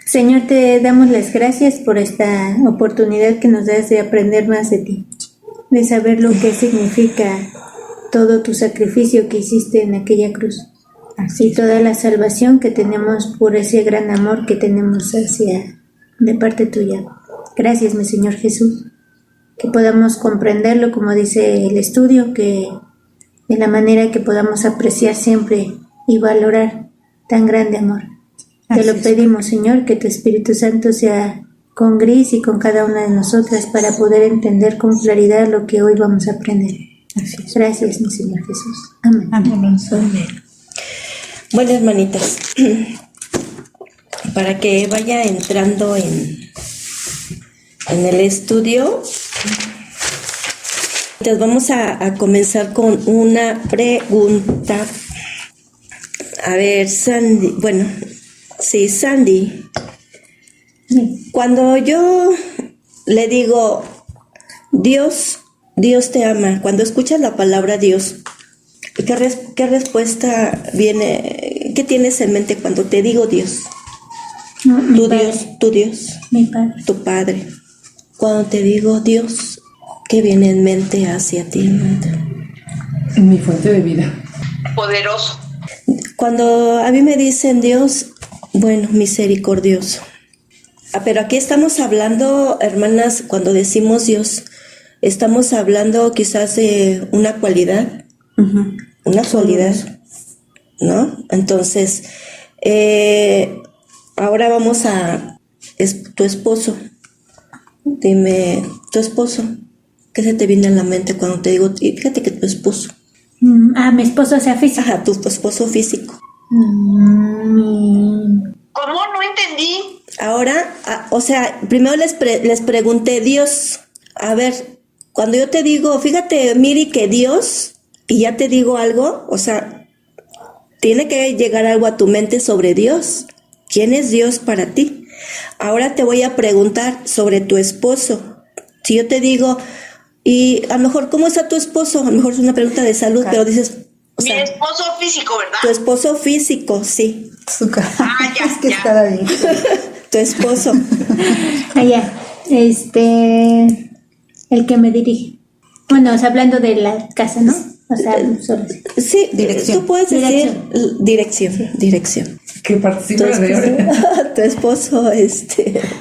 Señor, te damos las gracias por esta oportunidad que nos das de aprender más de ti, de saber lo que significa todo tu sacrificio que hiciste en aquella cruz y toda la salvación que tenemos por ese gran amor que tenemos de parte tuya. Gracias, mi Señor Jesús, que podamos comprenderlo como dice el estudio, que de la manera que podamos apreciar siempre y valorar tan grande amor. Te lo pedimos, Señor, que tu Espíritu Santo sea con Gris y con cada una de nosotras para poder entender con claridad lo que hoy vamos a aprender. Gracias, mi Señor Jesús. Amén. Amén. Bueno, hermanitas, para que vaya entrando en el estudio, entonces vamos a comenzar con una pregunta. A ver, Sandy, sí, Sandy. Cuando yo le digo, Dios te ama, cuando escuchas la palabra Dios, ¿qué respuesta viene? ¿Qué tienes en mente cuando te digo Dios? Tu Dios. Mi Padre. Tu Padre. Cuando te digo Dios, ¿qué viene en mente hacia ti? Mi fuente de vida. Poderoso. Cuando a mí me dicen Dios, bueno, misericordioso. Pero aquí estamos hablando, hermanas, cuando decimos Dios, estamos hablando quizás de una cualidad, una cualidad, ¿no? Entonces, ahora vamos tu esposo. Dime, tu esposo, ¿qué se te viene a la mente cuando te digo, fíjate que tu esposo? Mi esposo sea físico. Ajá, tu esposo físico. ¿Cómo? No entendí. Ahora, primero les pregunté, Dios, a ver, cuando yo te digo, fíjate, Miri, que Dios, y ya te digo algo, tiene que llegar algo a tu mente sobre Dios. ¿Quién es Dios para ti? Ahora te voy a preguntar sobre tu esposo. Si yo te digo, y a lo mejor, ¿cómo está tu esposo? A lo mejor es una pregunta de salud, pero dices... Mi esposo físico, ¿verdad? Tu esposo físico, sí. Su cara. Ya, es que ya. está bien. Tu esposo. Allá, el que me dirige. Bueno, hablando de la casa, ¿no? Solo así. Sí, Dirección. tú puedes decir dirección. Que participa de hoy. Tu esposo,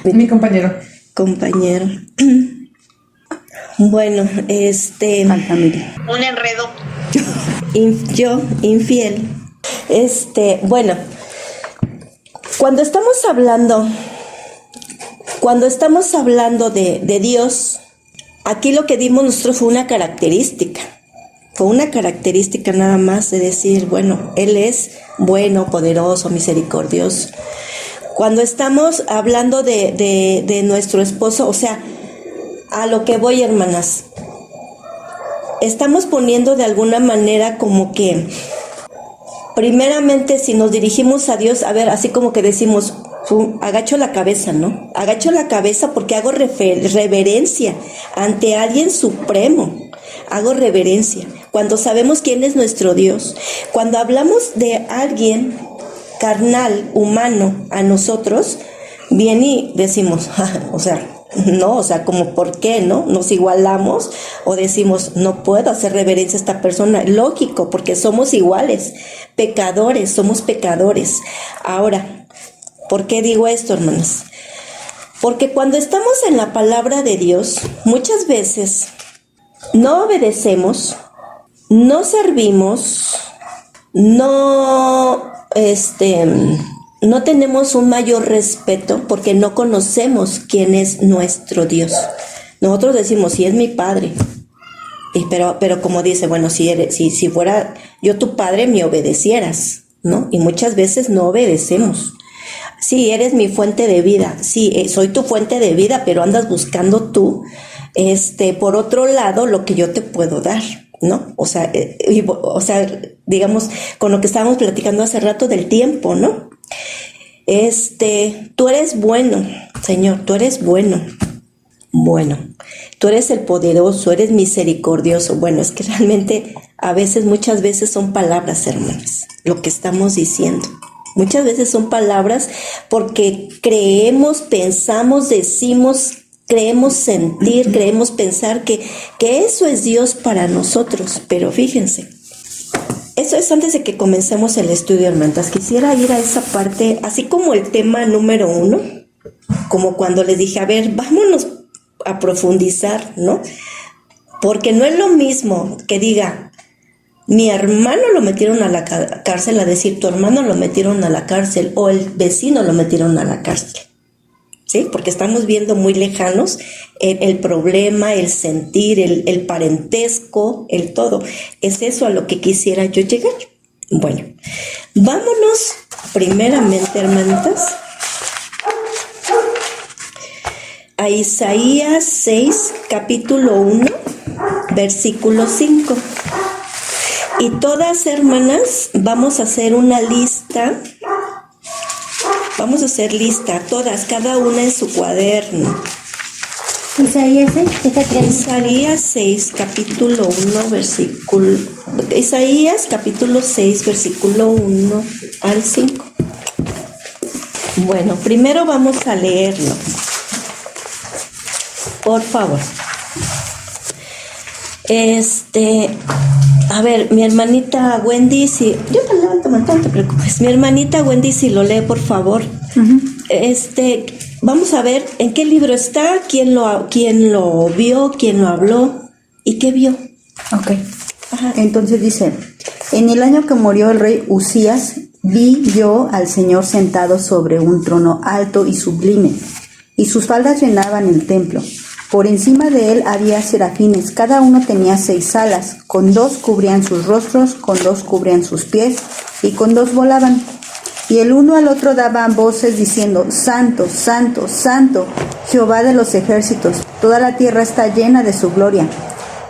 Mi compañero. compañero. Bueno, Familia. Un enredo. yo, infiel. Bueno, cuando estamos hablando de Dios, aquí lo que dimos nosotros fue una característica. Fue una característica nada más de decir, bueno, Él es bueno, poderoso, misericordioso. Cuando estamos hablando de nuestro esposo, a lo que voy, hermanas, estamos poniendo de alguna manera como que, primeramente, si nos dirigimos a Dios, a ver, así como que decimos, agacho la cabeza, ¿no? Agacho la cabeza porque hago reverencia ante alguien supremo. Hago reverencia. Cuando sabemos quién es nuestro Dios, cuando hablamos de alguien carnal, humano, a nosotros, viene y decimos, como ¿por qué, no? Nos igualamos o decimos, no puedo hacer reverencia a esta persona. Lógico, porque somos iguales, pecadores, somos pecadores. Ahora, ¿por qué digo esto, hermanas? Porque cuando estamos en la palabra de Dios, muchas veces no obedecemos, no servimos, no tenemos un mayor respeto porque no conocemos quién es nuestro Dios. Nosotros decimos, sí es mi padre, pero como dice, bueno, si fuera yo tu padre me obedecieras, ¿no? Y muchas veces no obedecemos. Sí, eres mi fuente de vida, sí, soy tu fuente de vida, pero andas buscando tú, por otro lado, lo que yo te puedo dar, ¿no? Digamos, con lo que estábamos platicando hace rato del tiempo, ¿no? Tú eres bueno, Señor, tú eres bueno. Bueno, tú eres el poderoso, eres misericordioso. Bueno, es que realmente muchas veces son palabras, hermanas, lo que estamos diciendo. Muchas veces son palabras porque creemos, pensamos, decimos, creemos sentir, creemos pensar que eso es Dios para nosotros. Pero fíjense, eso es antes de que comencemos el estudio, hermanas. Quisiera ir a esa parte, así como el tema número 1, como cuando les dije, a ver, vámonos a profundizar, ¿no? Porque no es lo mismo que diga, mi hermano lo metieron a la cárcel, a decir, tu hermano lo metieron a la cárcel, o el vecino lo metieron a la cárcel. ¿Sí? Porque estamos viendo muy lejanos el problema, el sentir, el parentesco, el todo. Es eso a lo que quisiera yo llegar. Bueno, vámonos primeramente, hermanitas, a Isaías 6, capítulo 1, versículo 5. Y todas, hermanas, vamos a hacer una lista. Vamos a hacer lista, todas, cada una en su cuaderno. Isaías 6, ¿está claro? Isaías 6, capítulo 1, versículo... Isaías, capítulo 6, versículo 1 al 5. Bueno, primero vamos a leerlo. Por favor. A ver, mi hermanita Wendy, si... Yo me levanto, no te preocupes. Mi hermanita Wendy, si lo lee, por favor. Uh-huh. Vamos a ver en qué libro está, quién lo vio, quién lo habló y qué vio. Ok. Ajá. Entonces dice, en el año que murió el rey Usías, vi yo al Señor sentado sobre un trono alto y sublime, y sus faldas llenaban el templo. Por encima de él había serafines, cada uno tenía 6 alas, con 2 cubrían sus rostros, con 2 cubrían sus pies, y con 2 volaban. Y el uno al otro daban voces diciendo, Santo, Santo, Santo, Jehová de los ejércitos, toda la tierra está llena de su gloria.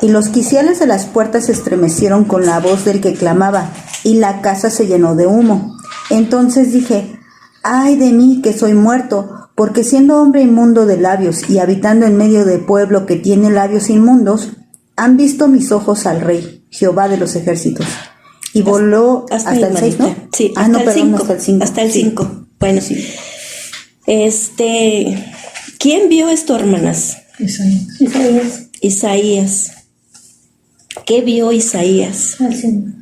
Y los quiciales de las puertas se estremecieron con la voz del que clamaba, y la casa se llenó de humo. Entonces dije, ay de mí que soy muerto, porque siendo hombre inmundo de labios y habitando en medio de pueblo que tiene labios inmundos, han visto mis ojos al Rey, Jehová de los ejércitos. Y voló hasta el 6, ¿no? Sí, hasta el 5. Hasta el 5. Hasta el 5. Sí. Bueno, sí. ¿Quién vio esto, hermanas? Isaías. Isaías. ¿Qué vio Isaías? Al Señor.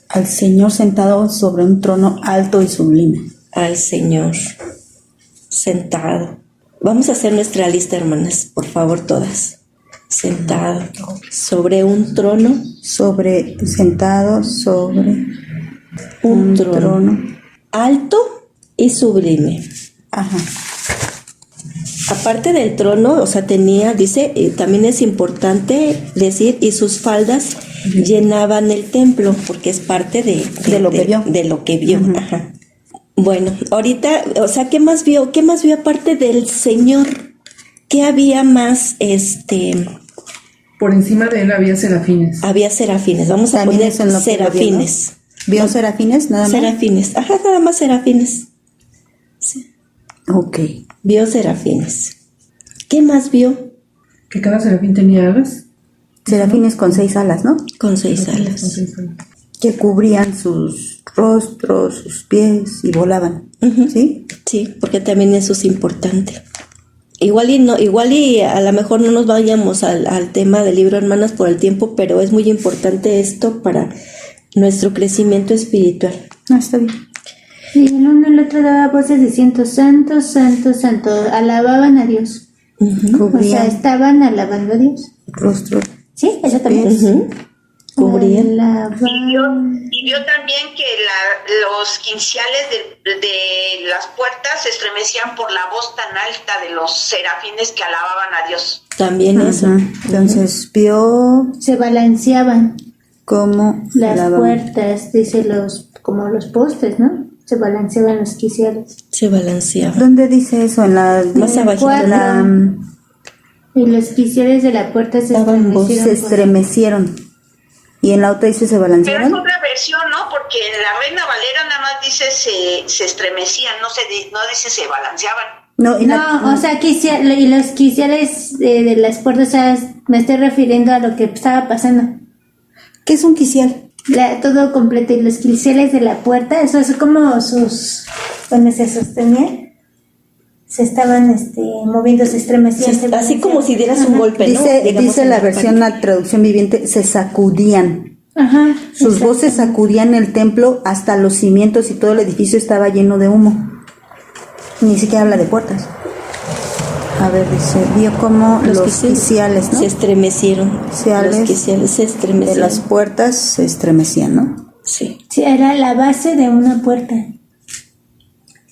Al Señor sentado sobre un trono alto y sublime. Al Señor sentado. Vamos a hacer nuestra lista, hermanas, por favor, todas. Sentado sobre un trono. Sentado sobre un trono alto y sublime. Ajá. Aparte del trono, o sea, dice, también es importante decir, y sus faldas llenaban el templo, porque es parte de lo que vio. Uh-huh. Ajá. Bueno, ahorita, o sea, ¿qué más vio? ¿Qué más vio aparte del Señor? ¿Qué había más, Por encima de él había serafines. Había serafines, vamos a poner serafines. ¿Vio serafines nada más? Serafines, ajá, nada más serafines. Sí. Ok. Vio serafines. ¿Qué más vio? Que cada serafín tenía alas. Serafines con 6 alas, ¿no? Con 6 alas. Que cubrían sus rostros, sus pies y volaban. Uh-huh. ¿Sí? Sí, porque también eso es importante. Igual y a lo mejor no nos vayamos al tema del libro, hermanas, por el tiempo, pero es muy importante esto para nuestro crecimiento espiritual. Está bien. Y el uno y el otro daba voces diciendo, Santo, Santo, Santo, alababan a Dios. Uh-huh. O sea, estaban alabando a Dios. Rostro. Sí, eso también. Uh-huh. Cubrían. Y vio también que los quinciales de las puertas se estremecían por la voz tan alta de los serafines que alababan a Dios. También eso. Entonces vio... Se balanceaban. Como las puertas, dice como los postes, ¿no? Se balanceaban los quiciales. Se balanceaban. ¿Dónde dice eso? Más abajo. Y los quiciales de la puerta se estremecieron. Y en la otra dice se balancearon. Pero es otra versión, ¿no? Porque en la Reina Valera nada más dice se estremecían, no dice se balanceaban. O sea, y los quiciales de las puertas, o sea, me estoy refiriendo a lo que estaba pasando. ¿Qué es un quicial? todo completo y los quinceles de la puerta, eso es como sus, donde se sostenían, se estaban moviendo, se estremecían. Así como si dieras un golpe, ¿no? Dice, Digamos, dice en la versión, la traducción viviente, se sacudían. Ajá. Sus exacto. voces sacudían el templo hasta los cimientos y todo el edificio estaba lleno de humo. Ni siquiera habla de puertas. A ver, dice, vio como los quiciales, ¿no? se estremecieron. Quiciales Los quiciales se De estremecieron. las puertas se estremecían, ¿no? Sí. Sí, era la base de una puerta.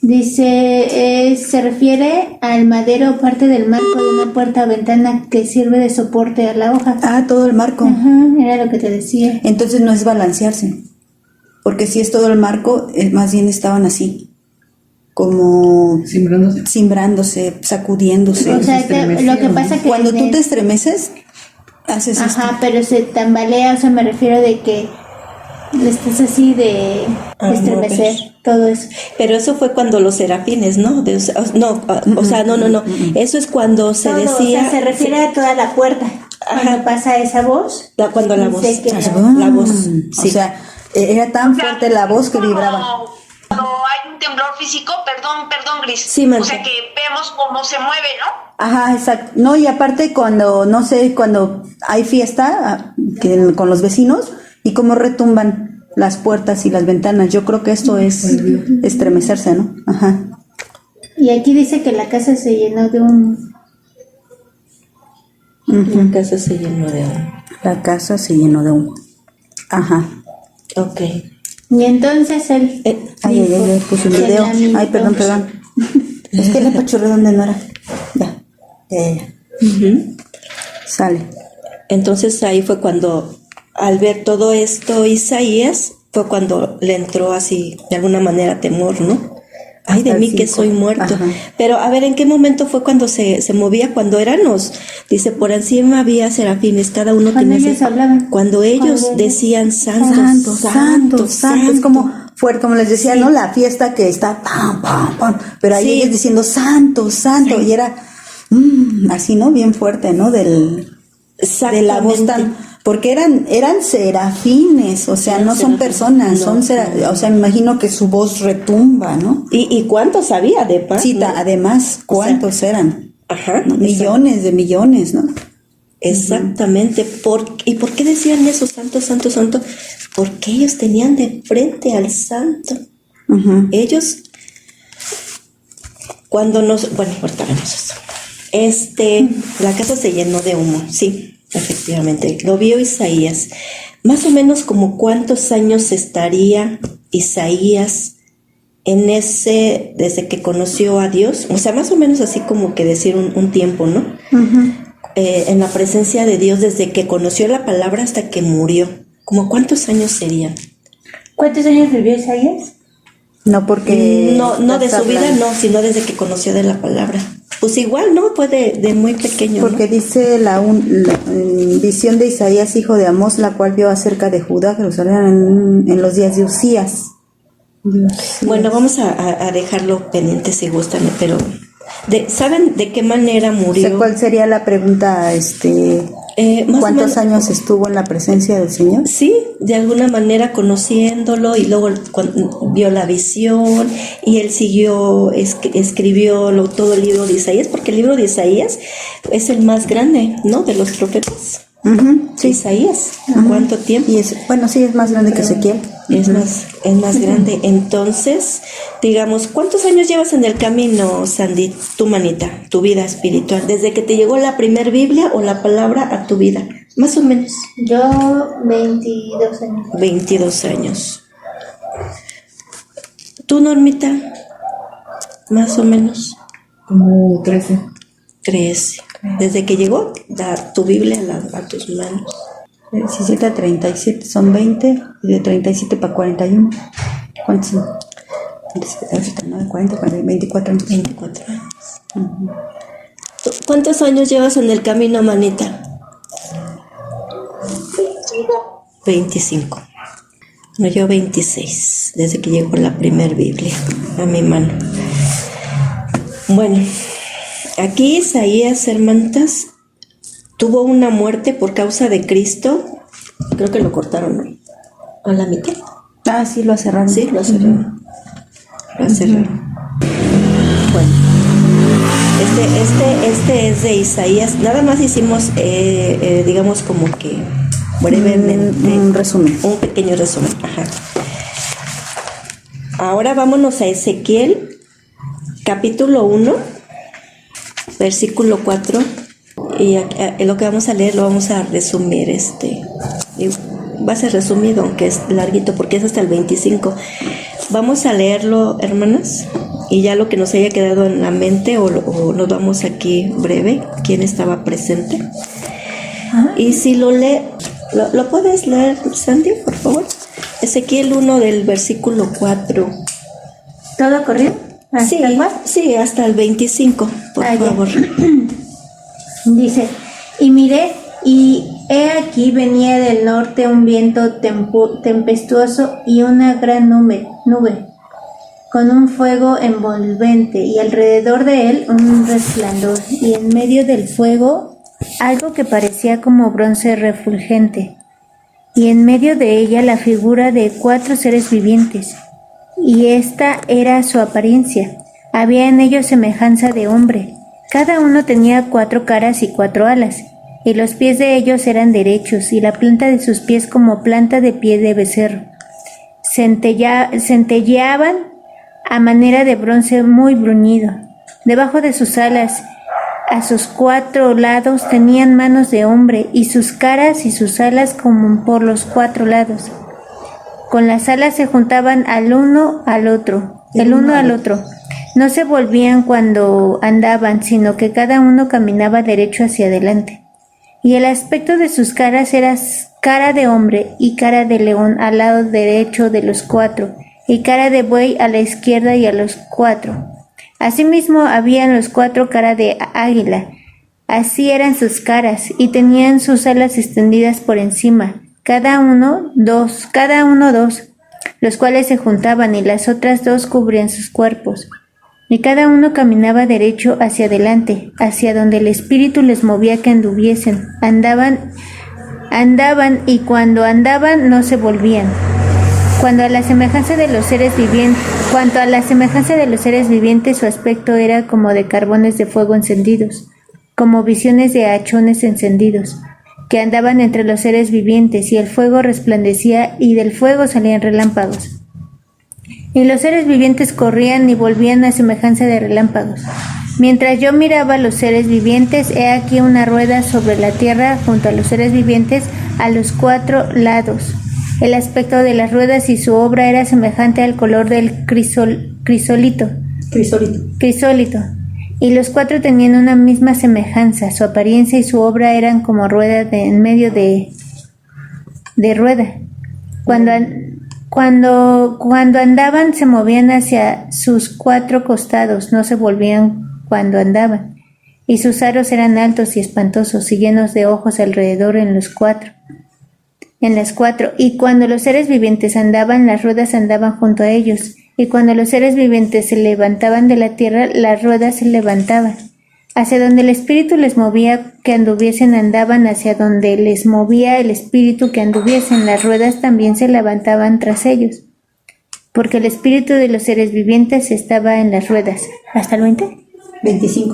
Dice, se refiere al madero o parte del marco de una puerta o ventana que sirve de soporte a la hoja. Ah, todo el marco. Ajá, era lo que te decía. Entonces no es balancearse. Porque si es todo el marco, más bien estaban así. Como Simbrándose. cimbrándose, sacudiéndose. O sea, lo que pasa que... Cuando tú te estremeces, haces esto. Ajá, pero se tambalea, o sea, me refiero de que estás así de estremecer, mover. todo eso. Pero eso fue cuando los serafines, ¿no? No. Eso es cuando se Todo, decía. o sea, se refiere a toda la puerta. Cuando pasa esa voz. Cuando la voz. dice que La voz. O Sí. sea, era tan fuerte la voz que vibraba. Cuando hay un temblor físico, perdón, Gris. Sí, Marta. O sea que vemos cómo se mueve, ¿no? Ajá, exacto. No, y aparte cuando, no sé, cuando hay fiesta con los vecinos y cómo retumban las puertas y las ventanas. Yo creo que esto es estremecerse, ¿no? Ajá. Y aquí dice que la casa se llenó de un... La casa se llenó de humo. La casa se llenó de humo. Ajá. Ok. Y entonces él Ay, puse un se video. lamentó. Ay, perdón. Es que le apachurré donde no era. Ya. Ujú. Sale. Entonces ahí fue cuando, al ver todo esto, Isaías, fue cuando le entró así, de alguna manera, temor, ¿no? Ay, de Hasta mí el que 5. soy muerto. Ajá. Pero a ver, ¿en qué momento fue cuando se movía? Cuando éramos, dice, por encima había serafines, cada uno Cuando tenía... ellos hablaban. Cuando ellos Cuando ellos- decían santo, Santo, santo, santo. Es como fuerte, como les decía, Sí. ¿no? La fiesta que está pam, pam, pam. Pero ahí Sí. ellos diciendo santo, santo. Y era así, ¿no? Bien fuerte, ¿no? De la voz tan. Porque eran serafines, o sea, Eran no son serafines. personas, No, o sea, me imagino que su voz retumba, ¿no? ¿Y cuántos había de paz? Sí, ¿no? además, ¿cuántos eran? Ajá. ¿No? Millones de millones, ¿no? Exactamente. ¿Y por qué decían eso, santo, santo, santo? Porque ellos tenían de frente al santo. Ujú. Ellos, cuando bueno, ahorita vemos eso. La casa se llenó de humo, sí, efectivamente. Lo vio Isaías. Más o menos como cuántos años estaría Isaías desde que conoció a Dios. O sea, más o menos así como que decir un tiempo, ¿no? En la presencia de Dios desde que conoció la palabra hasta que murió. ¿Como cuántos años serían? ¿Cuántos años vivió Isaías? No porque... No de su vida, no, sino desde que conoció de la palabra. Pues igual, ¿no? Fue de muy pequeño, ¿no? Porque dice la visión de Isaías, hijo de Amós, la cual vio acerca de Judá, Jerusalén, en los días de Usías. Bueno, vamos a dejarlo pendiente si gustan, pero ¿saben de qué manera O murió? sea, ¿cuál sería la pregunta? Más o ¿Cuántos menos- años estuvo en la presencia del Señor? Sí, de alguna manera conociéndolo y luego vio la visión y él siguió, escribió todo el libro de Isaías, porque el libro de Isaías es el más grande, ¿no? De los profetas. Ujú, sí. Isaías, ¿cuánto tiempo? Y bueno, sí, es más grande que Ezequiel. Es más grande. Entonces, digamos, ¿cuántos años llevas en el camino, Sandy, tu manita, tu vida espiritual? Desde que te llegó la primer Biblia o la palabra a tu vida, más o menos. Yo 22 años. 22 años. ¿Tú, Normita? Más o menos. Como 13. 13. Desde que llegó tu Biblia a tus manos. 17 a 37 son 20, y de 37 para 41. ¿Cuántos son? 39, 40, 24 años. 24 años. ¿Cuántos años llevas en el camino, manita? 25. No, yo 26, desde que llegó la primer Biblia a mi mano. Bueno, aquí Isaías, hermanitas, tuvo una muerte por causa de Cristo. Creo que lo cortaron, ¿no? a la mitad. Ah, sí, lo cerraron. Sí, lo cerraron. Lo cerraron. Bueno, este es de Isaías. Nada más hicimos, digamos, como que brevemente. Un resumen. Un pequeño resumen. Ajá. Ahora vámonos a Ezequiel, capítulo 1, versículo 4. Y lo que vamos a leer lo vamos a resumir. Y va a ser resumido, aunque es larguito, porque es hasta el 25. Vamos a leerlo, hermanas, y ya lo que nos haya quedado en la mente, o nos vamos aquí breve, quién estaba presente. Y si lo lee, ¿lo puedes leer, Sandy, por favor? Ezequiel 1 del versículo 4. ¿Todo corrido? Sí, sí, hasta el 25, por favor. Dice, y miré, y he aquí venía del norte un viento tempestuoso y una gran nube, con un fuego envolvente, y alrededor de él un resplandor, y en medio del fuego algo que parecía como bronce refulgente, y en medio de ella la figura de 4 seres vivientes, y esta era su apariencia. Había en ellos semejanza de hombre. Cada uno tenía 4 caras y 4 alas, y los pies de ellos eran derechos, y la planta de sus pies como planta de pie de becerro. Centelleaban a manera de bronce muy bruñido. Debajo de sus alas, a sus 4 lados, tenían manos de hombre, y sus caras y sus alas como por los 4 lados. Con las alas se juntaban el uno al otro. No se volvían cuando andaban, sino que cada uno caminaba derecho hacia adelante. Y el aspecto de sus caras era cara de hombre y cara de león al lado derecho de los 4, y cara de buey a la izquierda y a los 4. Asimismo habían los 4 cara de águila. Así eran sus caras, y tenían sus alas extendidas por encima, cada uno dos, los cuales se juntaban, y las otras 2 cubrían sus cuerpos. Y cada uno caminaba derecho hacia adelante, hacia donde el Espíritu les movía que anduviesen. Andaban, y cuando andaban no se volvían. Cuanto a la semejanza de los seres vivientes, su aspecto era como de carbones de fuego encendidos, como visiones de hachones encendidos, que andaban entre los seres vivientes, y el fuego resplandecía, y del fuego salían relámpagos. Y los seres vivientes corrían y volvían a semejanza de relámpagos. Mientras yo miraba los seres vivientes, he aquí una rueda sobre la tierra junto a los seres vivientes a los 4 lados. El aspecto de las ruedas y su obra era semejante al color del crisólito. Y los 4 tenían una misma semejanza. Su apariencia y su obra eran como rueda en medio de rueda. Cuando andaban se movían hacia sus 4 costados, no se volvían cuando andaban. Y sus aros eran altos y espantosos, y llenos de ojos alrededor en las 4. Y cuando los seres vivientes andaban, las ruedas andaban junto a ellos. Y cuando los seres vivientes se levantaban de la tierra, las ruedas se levantaban. Hacia donde el Espíritu les movía que anduviesen, andaban. Hacia donde les movía el Espíritu que anduviesen, las ruedas también se levantaban tras ellos. Porque el Espíritu de los seres vivientes estaba en las ruedas. ¿Hasta el 20? 25.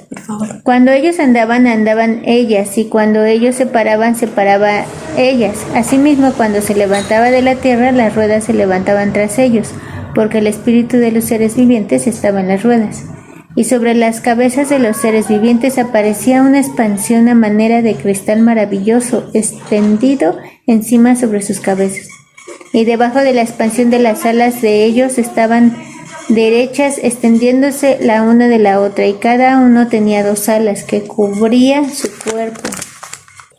Por favor. Cuando ellos andaban, andaban ellas, y cuando ellos se paraban, se paraban ellas. Asimismo, cuando se levantaba de la tierra, las ruedas se levantaban tras ellos, porque el Espíritu de los seres vivientes estaba en las ruedas. Y sobre las cabezas de los seres vivientes aparecía una expansión a manera de cristal maravilloso, extendido encima sobre sus cabezas. Y debajo de la expansión de las alas de ellos estaban derechas, extendiéndose la una de la otra, y cada uno tenía 2 alas que cubría su cuerpo.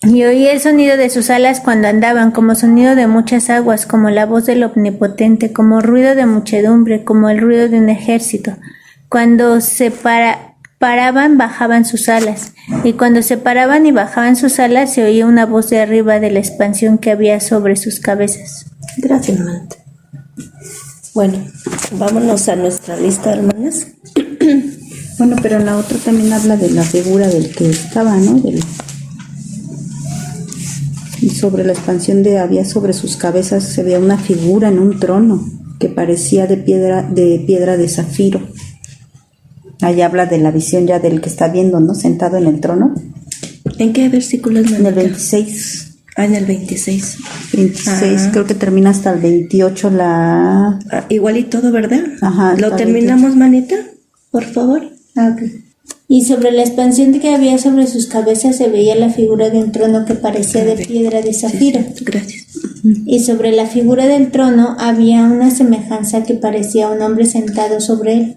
Y oí el sonido de sus alas cuando andaban, como sonido de muchas aguas, como la voz del Omnipotente, como ruido de muchedumbre, como el ruido de un ejército. Cuando se paraban, bajaban sus alas, y cuando se paraban y bajaban sus alas, se oía una voz de arriba de la expansión que había sobre sus cabezas. Gracias, hermana. Bueno, vámonos a nuestra lista, hermanas. Bueno, pero la otra también habla de la figura del que estaba, ¿no? Y sobre la expansión había sobre sus cabezas se veía una figura en un trono que parecía de piedra de zafiro. Ahí habla de la visión ya del que está viendo, ¿no? Sentado en el trono. ¿En qué versículo es, En el manita? 26. En el 26. 26, Ajá. creo que termina hasta el 28 la... Igual y todo, ¿verdad? Ajá, ¿Lo está terminamos, manita? Por favor. Ok. Y sobre la expansión que había sobre sus cabezas se veía la figura de un trono que parecía de piedra de zafiro. Sí, gracias. Y sobre la figura del trono había una semejanza que parecía un hombre sentado sobre él.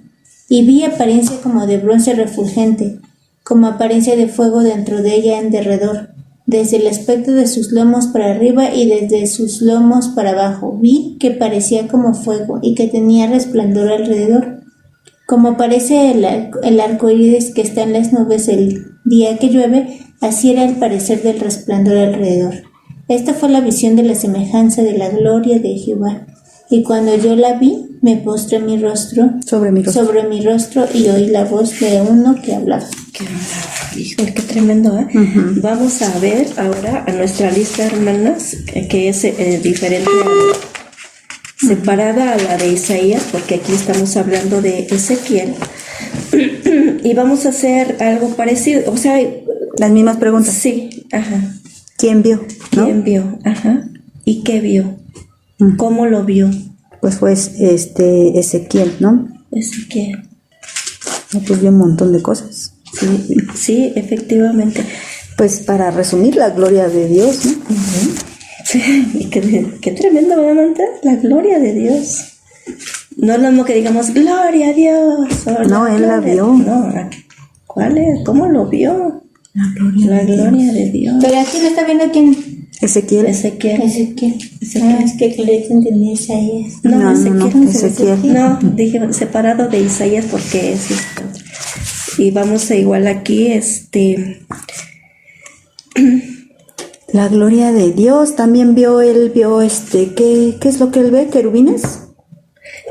Y vi apariencia como de bronce refulgente, como apariencia de fuego dentro de ella en derredor. Desde el aspecto de sus lomos para arriba y desde sus lomos para abajo, vi que parecía como fuego y que tenía resplandor alrededor. Como parece el arco iris que está en las nubes el día que llueve, así era el parecer del resplandor alrededor. Esta fue la visión de la semejanza de la gloria de Jehová. Y cuando yo la vi, me postré sobre mi rostro. sobre mi rostro y oí la voz de uno que hablaba. Híjole, qué tremendo, ¿eh? Vamos a ver ahora a nuestra lista, hermanas, que es diferente, separada a la de Isaías, porque aquí estamos hablando de Ezequiel. Y vamos a hacer algo parecido, o sea, Las mismas preguntas. sí, ajá. ¿Quién vio? ¿No? ¿Quién vio? Ajá. ¿Y qué vio? ¿Cómo lo vio? Pues fue Ezequiel, ¿no? Ezequiel. Pues vio un montón de cosas. Sí, sí, efectivamente. Pues para resumir, la gloria de Dios, ¿no? Sí, y qué tremendo, ¿verdad, Manta? La gloria de Dios. No es lo mismo que digamos, gloria a Dios. No, él la vio. No, ¿cuál es? ¿Cómo lo vio? La gloria de Dios. Pero aquí lo está viendo quién. Ezequiel. Ezequiel. Ezequiel. Ah, es que Clarice entendía Isaías. No, Ezequiel. Ezequiel. No, dije separado de Isaías porque es esto. Y vamos a igual aquí, La gloria de Dios. También él vio ¿qué es lo que él ve? ¿Querubines?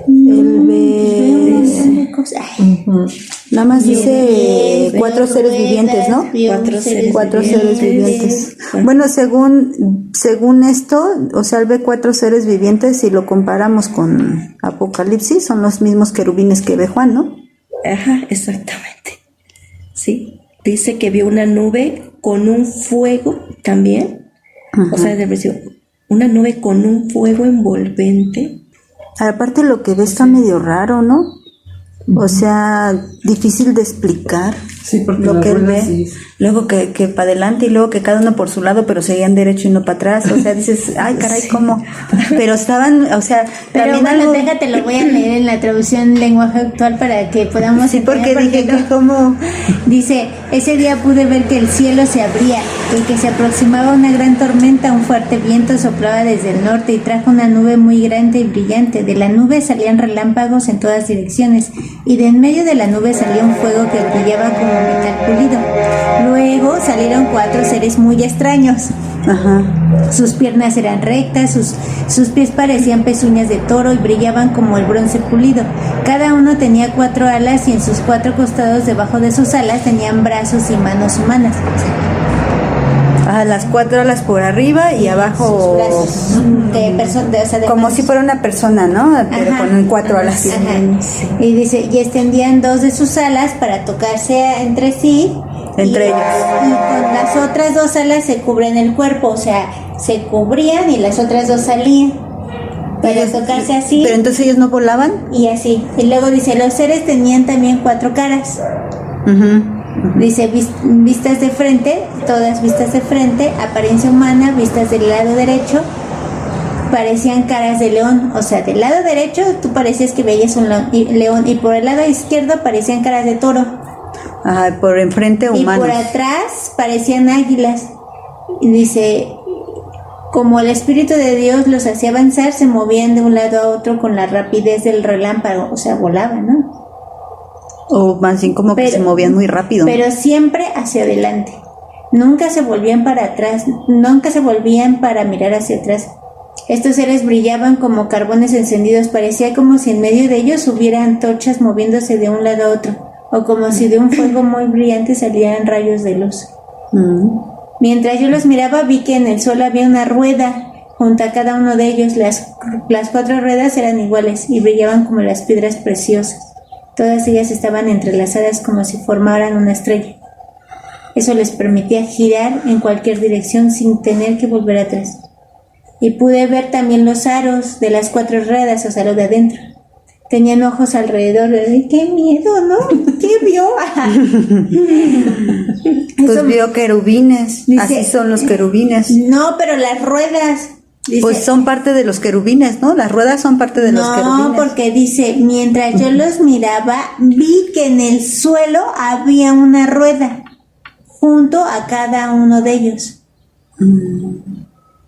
Él ve... Nada más dice cuatro seres vivientes, ¿no? Cuatro seres vivientes. Bueno, según esto, o sea, él ve cuatro seres vivientes y lo comparamos con Apocalipsis, son los mismos querubines que ve Juan, ¿no? Ajá, exactamente. Sí, dice que vio una nube con un fuego también. Ajá. O sea, una nube con un fuego envolvente. Aparte lo que ve está medio raro, ¿no? O sea, difícil de explicar Sí, porque lo las que él ruedas ve. sí. Luego que para adelante y luego que cada uno por su lado, pero seguían derecho y no para atrás. O sea, dices, ay, caray, ¿cómo? Pero estaban, o sea, Pero también bueno, algo... déjate, lo voy a leer en la traducción lenguaje actual para que podamos Sí, porque entender, dije que como... Dice, ese día pude ver que el cielo se abría y que se aproximaba una gran tormenta, un fuerte viento soplaba desde el norte y trajo una nube muy grande y brillante. De la nube salían relámpagos en todas direcciones y de en medio de la nube salía un fuego que brillaba como metal pulido. Luego salieron cuatro seres muy extraños. Ajá. Sus piernas eran rectas, sus pies parecían pezuñas de toro y brillaban como el bronce pulido. Cada uno tenía cuatro alas y en sus cuatro costados debajo de sus alas tenían brazos y manos humanas. A las cuatro alas por arriba y abajo... Brazos de Como si fuera una persona, ¿no? Pero Ajá. con cuatro alas. Ajá. Y dice, y extendían dos de sus alas para tocarse entre sí. Entre ellos. Y con las otras dos alas se cubren el cuerpo, o sea, se cubrían y las otras dos salían para tocarse así. Pero entonces ellos no volaban. Y así. Y luego dice, los seres tenían también cuatro caras. Ujú. Dice, vistas de frente, todas vistas de frente, apariencia humana, vistas del lado derecho, parecían caras de león. O sea, del lado derecho tú parecías que veías un león y por el lado izquierdo parecían caras de toro. Ajá, por enfrente humanos. Y por atrás parecían águilas. Y dice, como el Espíritu de Dios los hacía avanzar, se movían de un lado a otro con la rapidez del relámpago. O sea, volaban, ¿no? O más bien como que se movían muy rápido. Pero siempre hacia adelante. Nunca se volvían para atrás, nunca se volvían para mirar hacia atrás. Estos seres brillaban como carbones encendidos, parecía como si en medio de ellos hubiera antorchas moviéndose de un lado a otro, o como si de un fuego muy brillante salieran rayos de luz. Mientras yo los miraba, vi que en el suelo había una rueda junto a cada uno de ellos. Las 4 ruedas eran iguales y brillaban como las piedras preciosas. Todas ellas estaban entrelazadas como si formaran una estrella. Eso les permitía girar en cualquier dirección sin tener que volver atrás. Y pude ver también los aros de las 4 ruedas, o sea, lo de adentro. Tenían ojos alrededor. ¡Qué miedo!, ¿no? ¿Qué vio? Pues Eso vio querubines. dice- Así son los querubines. No, pero las ruedas. Dice, Pues son parte de los querubines, ¿no? Las ruedas son parte de los querubines. no, porque dice, mientras yo los miraba, vi que en el suelo había una rueda junto a cada uno de ellos.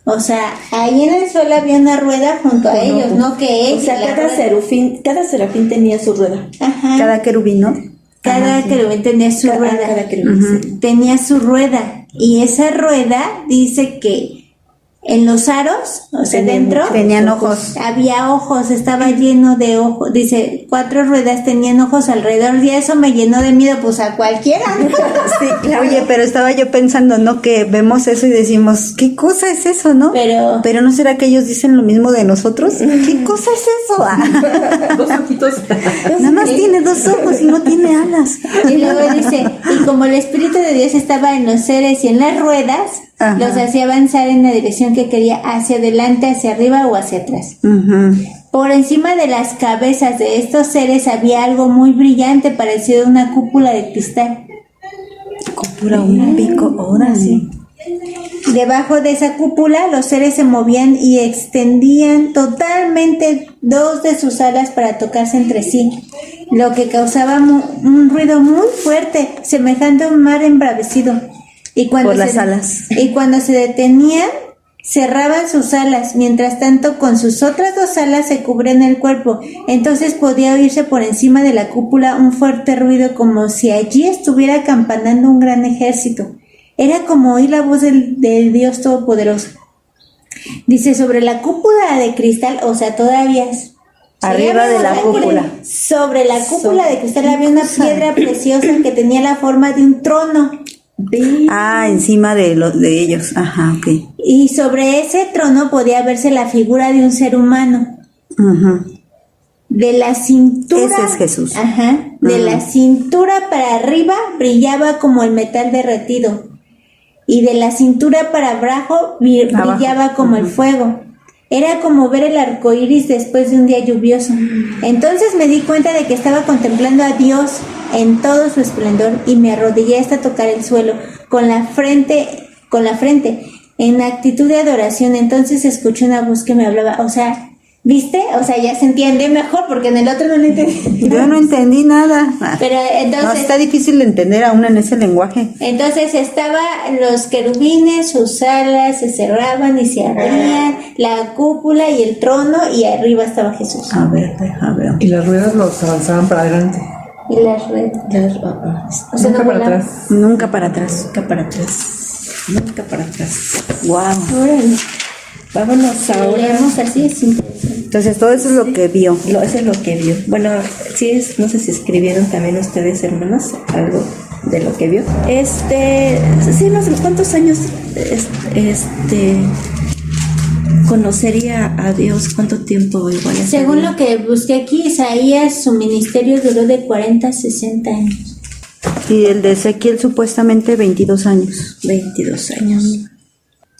O sea, ahí en el suelo había una rueda junto a ellos, no que O es sea, la cada rueda. serafín tenía su rueda. Ajá. Cada querubín, ¿no? Cada querubín tenía su rueda. Cada querubín, sí. Tenía su rueda. Y esa rueda dice que en los aros, o sea, dentro, Tenían ojos. había ojos, estaba lleno de ojos. Dice, 4 ruedas tenían ojos alrededor y eso me llenó de miedo, pues a cualquiera, ¿no? Sí, claro. Oye, pero estaba yo pensando, ¿no? Que vemos eso y decimos, ¿qué cosa es eso, no? Pero ¿no será que ellos dicen lo mismo de nosotros? ¿Qué cosa es eso? Ah, 2 ojitos. nada más tiene 2 ojos y no tiene alas. y luego dice, y como el Espíritu de Dios estaba en los seres y en las ruedas, Ajá. los hacía avanzar en la dirección que quería, hacia adelante, hacia arriba o hacia atrás. Ujú. Por encima de las cabezas de estos seres había algo muy brillante, parecido a una cúpula de cristal. Cúpula, un pico, ahora sí. Debajo de esa cúpula los seres se movían y extendían totalmente 2 de sus alas para tocarse entre sí, lo que causaba un ruido muy fuerte, semejante a un mar embravecido. Y cuando Por las alas. Y cuando se detenían, cerraban sus alas, mientras tanto con sus otras 2 alas se cubrían el cuerpo. Entonces podía oírse por encima de la cúpula un fuerte ruido, como si allí estuviera campanando un gran ejército. Era como oír la voz del Dios Todopoderoso. Dice, sobre la cúpula de cristal, o sea, todavía Arriba de la cúpula. Sobre la cúpula de cristal había una piedra preciosa que tenía la forma de un trono. Ah, encima de ellos. Ajá, ok. Y sobre ese trono podía verse la figura de un ser humano. Ujú. De la cintura. Ese es Jesús. Ajá. De la cintura para arriba brillaba como el metal derretido. Y de la cintura para abajo brillaba como el fuego. Era como ver el arco iris después de un día lluvioso. Entonces me di cuenta de que estaba contemplando a Dios en todo su esplendor y me arrodillé hasta tocar el suelo con la frente en actitud de adoración. Entonces escuché una voz que me hablaba, o sea, ¿viste? O sea, ya se entiende mejor porque en el otro no lo entendí. Yo no entendí nada. Pero No, entonces, está difícil de entender aún en ese lenguaje. entonces estaba los querubines, sus alas se cerraban y se abrían, la cúpula y el trono, y arriba estaba Jesús. A ver, deja ver. Y las ruedas los avanzaban para adelante. Y las ruedas. O sea, Nunca no para volaban. atrás. Nunca para atrás. Nunca para atrás. Nunca para atrás. Wow. Órale. Vámonos Si lo ahora. leemos así es interesante. Entonces todo eso es lo que vio. Eso es lo que vio. Bueno, sí, no sé si escribieron también ustedes, hermanos, algo de lo que vio. Sí, no sé cuántos años, conocería a Dios, cuánto tiempo igual. Según lo que busqué aquí, Isaías, su ministerio duró de 40 a 60 años. Y el de Ezequiel supuestamente 22 años. 22 años.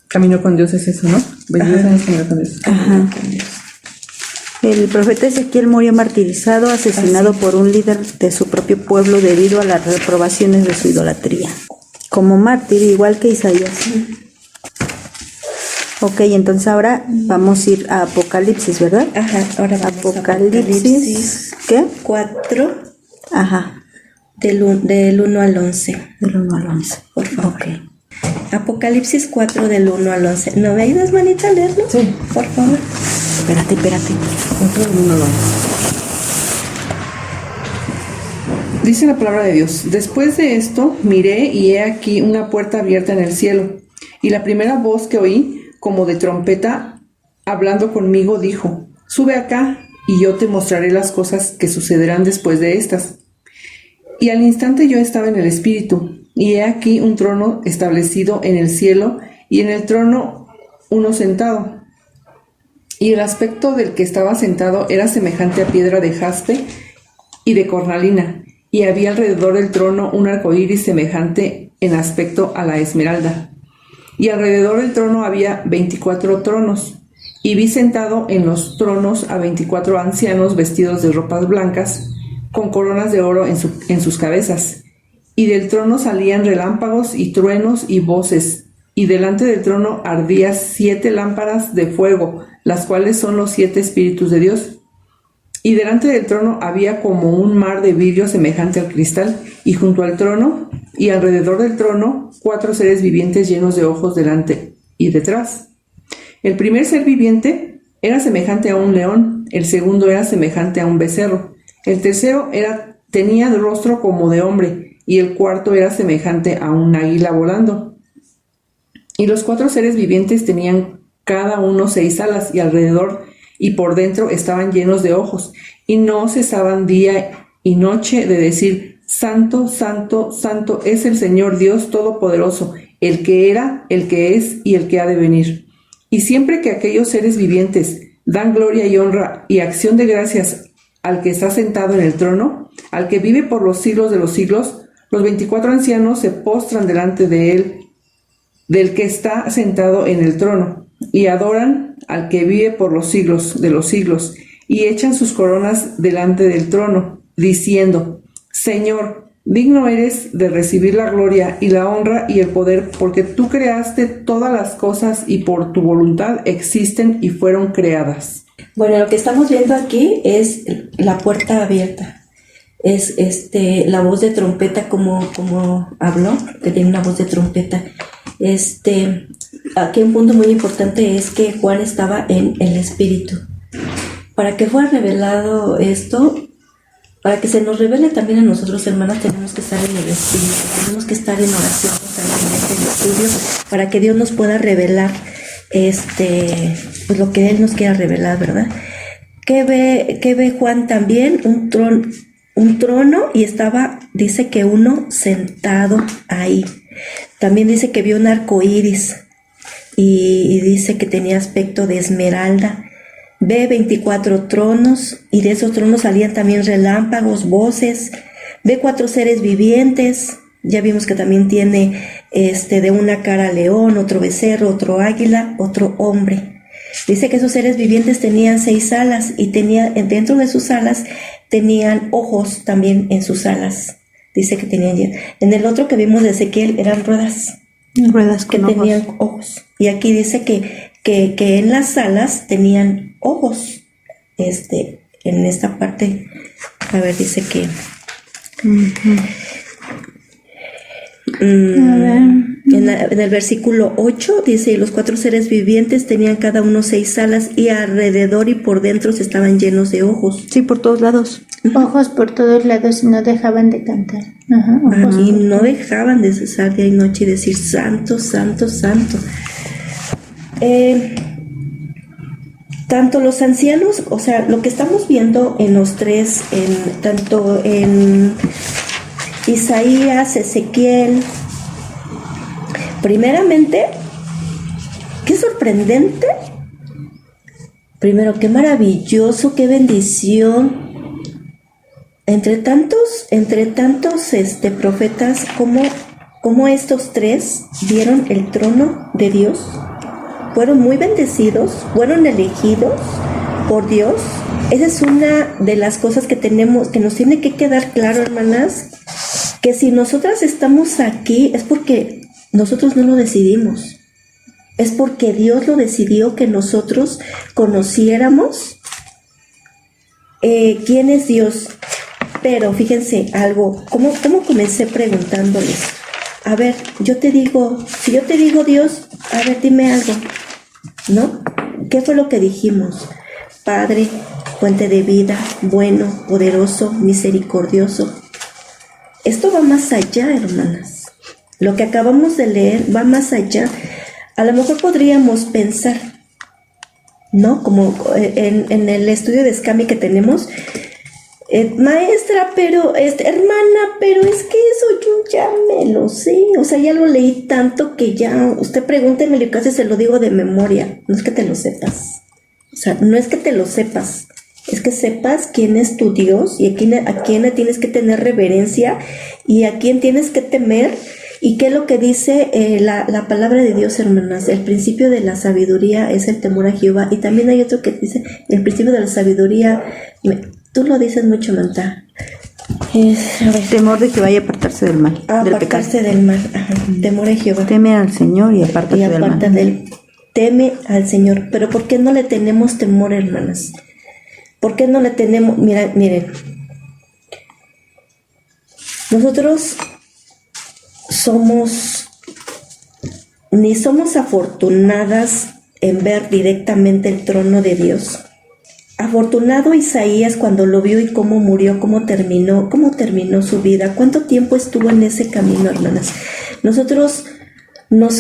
Camino con Dios es eso, ¿no? 22 años camino con Dios. Ajá. El profeta Ezequiel murió martirizado, asesinado por un líder de su propio pueblo debido a las reprobaciones de su idolatría. Como mártir, igual que Isaías. Ok, entonces ahora vamos a ir a Apocalipsis, ¿verdad? Ajá, ahora vamos a Apocalipsis. ¿Qué? 4, Ajá. del 1 al 11. Del 1 al 11. Por favor. Ok. Apocalipsis 4 del 1 al 11. ¿No me ayudas, manita, a leerlo? Sí. Por favor. Espérate. Dice la palabra de Dios: después de esto miré y he aquí una puerta abierta en el cielo, y la primera voz que oí, como de trompeta, hablando conmigo, dijo: sube acá, y yo te mostraré las cosas que sucederán después de estas. Y al instante yo estaba en el espíritu, y he aquí un trono establecido en el cielo, y en el trono uno sentado. Y el aspecto del que estaba sentado era semejante a piedra de jaspe y de cornalina, y había alrededor del trono un arco iris semejante en aspecto a la esmeralda. Y alrededor del trono había 24 tronos, y vi sentado en los tronos a 24 ancianos vestidos de ropas blancas, con coronas de oro en sus cabezas. Y del trono salían relámpagos y truenos y voces, y delante del trono ardían 7 lámparas de fuego, las cuales son los 7 espíritus de Dios. Y delante del trono había como un mar de vidrio semejante al cristal, y junto al trono y alrededor del trono 4 seres vivientes llenos de ojos delante y detrás. El primer ser viviente era semejante a un león, el segundo era semejante a un becerro, el tercero tenía rostro como de hombre, y el cuarto era semejante a un águila volando. Y los 4 seres vivientes tenían cada uno 6 alas, y alrededor y por dentro estaban llenos de ojos, y no cesaban día y noche de decir: Santo, Santo, Santo es el Señor Dios Todopoderoso, el que era, el que es y el que ha de venir. Y siempre que aquellos seres vivientes dan gloria y honra y acción de gracias al que está sentado en el trono, al que vive por los siglos de los siglos, los 24 ancianos se postran delante de él, del que está sentado en el trono, y adoran al que vive por los siglos de los siglos, y echan sus coronas delante del trono, diciendo: Señor, digno eres de recibir la gloria y la honra y el poder, porque tú creaste todas las cosas y por tu voluntad existen y fueron creadas. Bueno, lo que estamos viendo aquí es la puerta abierta. Es la voz de trompeta como habló, que tiene una voz de trompeta. Aquí un punto muy importante es que Juan estaba en el Espíritu. Para que fuera revelado esto, para que se nos revele también a nosotros, hermanas, tenemos que estar en el Espíritu, tenemos que estar en oración constantemente, en estudio, para que Dios nos pueda revelar pues lo que Él nos quiera revelar, ¿verdad? ¿Qué ve Juan también? Un trono, y dice que uno sentado ahí. También dice que vio un arco iris, y dice que tenía aspecto de esmeralda. Ve 24 tronos, y de esos tronos salían también relámpagos, voces. Ve 4 seres vivientes. Ya vimos que también tiene de una cara león, otro becerro, otro águila, otro hombre. Dice que esos seres vivientes tenían 6 alas, y dentro de sus alas tenían ojos también en sus alas. Dice que tenían, en el otro que vimos de Ezequiel eran ruedas que tenían ojos. Y aquí dice que en las alas tenían ojos. En esta parte, a ver, dice que en el versículo 8 dice: y los 4 seres vivientes tenían cada uno 6 alas, y alrededor y por dentro estaban llenos de ojos. Sí, por todos lados. Ojos por todos lados, y no dejaban de cantar. Ojos. Y no dejaban de cesar día y noche y decir: Santo, Santo, Santo. Tanto los ancianos, o sea, lo que estamos viendo en los 3, tanto en Isaías, Ezequiel, primeramente, qué sorprendente. Primero, qué maravilloso, qué bendición. Entre tantos profetas, como estos 3 vieron el trono de Dios, fueron muy bendecidos, fueron elegidos por Dios. Esa es una de las cosas que nos tiene que quedar claro, hermanas, que si nosotras estamos aquí es porque nosotros no lo decidimos. Es porque Dios lo decidió, que nosotros conociéramos quién es Dios. Pero fíjense algo, ¿cómo comencé preguntándoles? A ver, si yo te digo Dios, a ver, dime algo, ¿no? ¿Qué fue lo que dijimos? Padre, fuente de vida, bueno, poderoso, misericordioso. Esto va más allá, hermanas. Lo que acabamos de leer va más allá. A lo mejor podríamos pensar, ¿no? Como en el estudio de Scammy que tenemos, Maestra, pero, hermana, pero es que eso yo ya me lo sé, o sea, ya lo leí tanto que ya, usted pregúntemelo y casi se lo digo de memoria, no es que te lo sepas, o sea, no es que te lo sepas, es que sepas quién es tu Dios y a quién le tienes que tener reverencia y a quién tienes que temer y qué es lo que dice la palabra de Dios, hermanas. El principio de la sabiduría es el temor a Jehová y también hay otro que dice el principio de la sabiduría, tú lo dices mucho, Manta. A ver. Temor de que vaya a apartarse del mal. Del Apartarse pecado. del mal. Ajá. Temor a Jehová. Teme al Señor y apártate Y del aparta mal. teme al Señor. Pero ¿por qué no le tenemos temor, hermanas? ¿Por qué no le tenemos? Miren. Nosotros ni somos afortunadas en ver directamente el trono de Dios. Afortunado Isaías cuando lo vio y cómo murió, cómo terminó su vida, cuánto tiempo estuvo en ese camino, hermanas. Nosotros no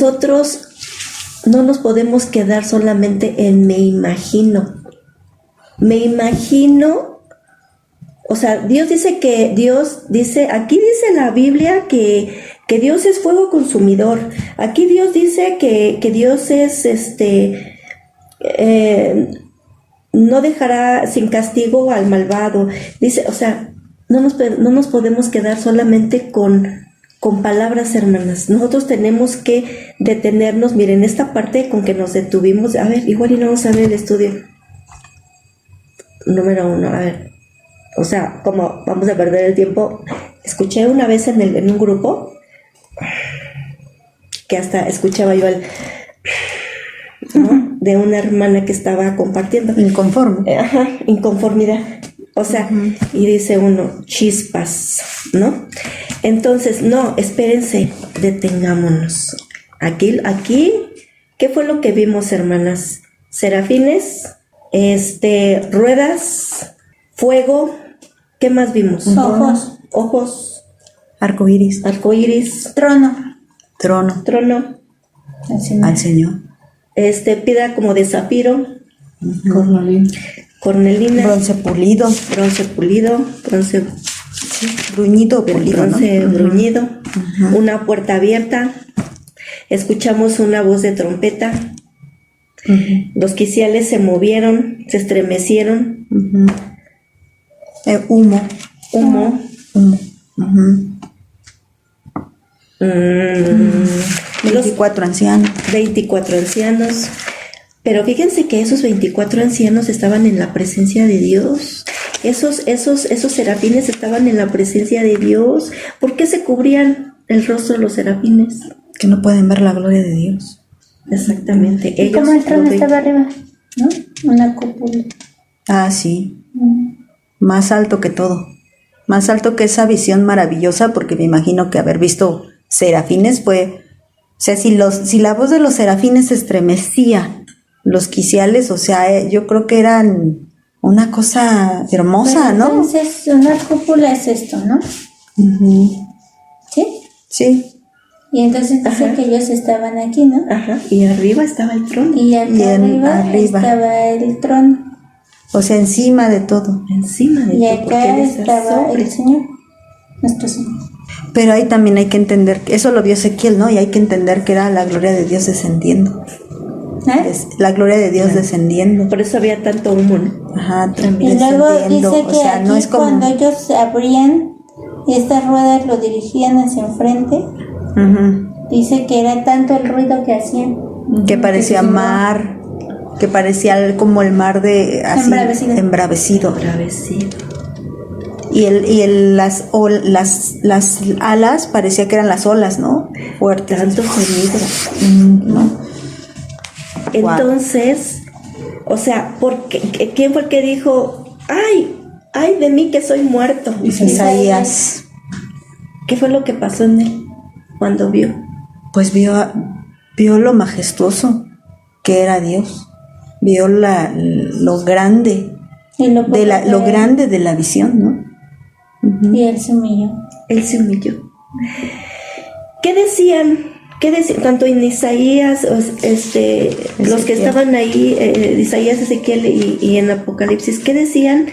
nos podemos quedar solamente en me imagino. O sea, Dios dice, aquí dice la Biblia que Dios es fuego consumidor. Aquí Dios dice que Dios es no dejará sin castigo al malvado. Dice, o sea, no nos podemos quedar solamente con palabras, hermanas. Nosotros tenemos que detenernos. Miren, esta parte con que nos detuvimos, a ver, igual y no vamos a ver el estudio. Número 1, a ver. O sea, como vamos a perder el tiempo. Escuché una vez en un grupo que hasta escuchaba yo ¿no? De una hermana que estaba compartiendo. Inconforme. Inconformidad. O sea, y dice uno, chispas, ¿no? Entonces, no, espérense, detengámonos. Aquí, ¿qué fue lo que vimos, hermanas? Serafines, ruedas, fuego, ¿qué más vimos? Ojos, Arcoíris. Trono. Trono. Al Señor. Piedra como de zafiro, cornelina, Bronce pulido. Bruñido pulido, ¿no? bronce bruñido, una puerta abierta, escuchamos una voz de trompeta, los quiciales se movieron, se estremecieron, Humo. 24 ancianos. 24 ancianos. Pero fíjense que esos 24 ancianos estaban en la presencia de Dios. Esos serafines estaban en la presencia de Dios. ¿Por qué se cubrían el rostro los serafines? Que no pueden ver la gloria de Dios. Exactamente. Y como el trono estaba arriba, ¿no? Una cúpula. Ah, sí. Más alto que todo. Más alto que esa visión maravillosa, porque me imagino que haber visto serafines fue... O sea, si la voz de los serafines estremecía los quiciales, o sea, yo creo que eran una cosa hermosa, Pero ¿no? entonces, una cúpula es esto, ¿no? ¿Sí? Sí. Y entonces dice que ellos estaban aquí, ¿no? Y arriba estaba el trono. Y acá arriba estaba el trono. O sea, encima de todo. Encima de Y todo, porque acá Él está estaba sobre. el Señor, nuestro Señor. Pero ahí también hay que entender, eso lo vio Ezequiel, ¿no? Y hay que entender que era la gloria de Dios descendiendo. Es la gloria de Dios descendiendo. Por eso había tanto humo, ¿no? Ajá, Y luego descendiendo. dice que O sea, aquí no es como... cuando ellos se abrían, estas ruedas lo dirigían hacia enfrente, dice que era tanto el ruido que hacían. Que parecía mar, que parecía como el mar de... Así, embravecido. Y las alas parecía que eran las olas, ¿no? Fuertes. Tanto sonido. ¿no? Entonces, o sea, ¿quién fue el que dijo, ay de mí que soy muerto? Isaías. ¿Qué fue lo que pasó en él cuando vio? Pues vio lo majestuoso que era Dios. Vio lo grande lo grande de la visión, ¿no? Y él se humilló. ¿Qué decían? Tanto en Isaías, los que estaban ahí, Isaías, Ezequiel y en Apocalipsis, ¿qué decían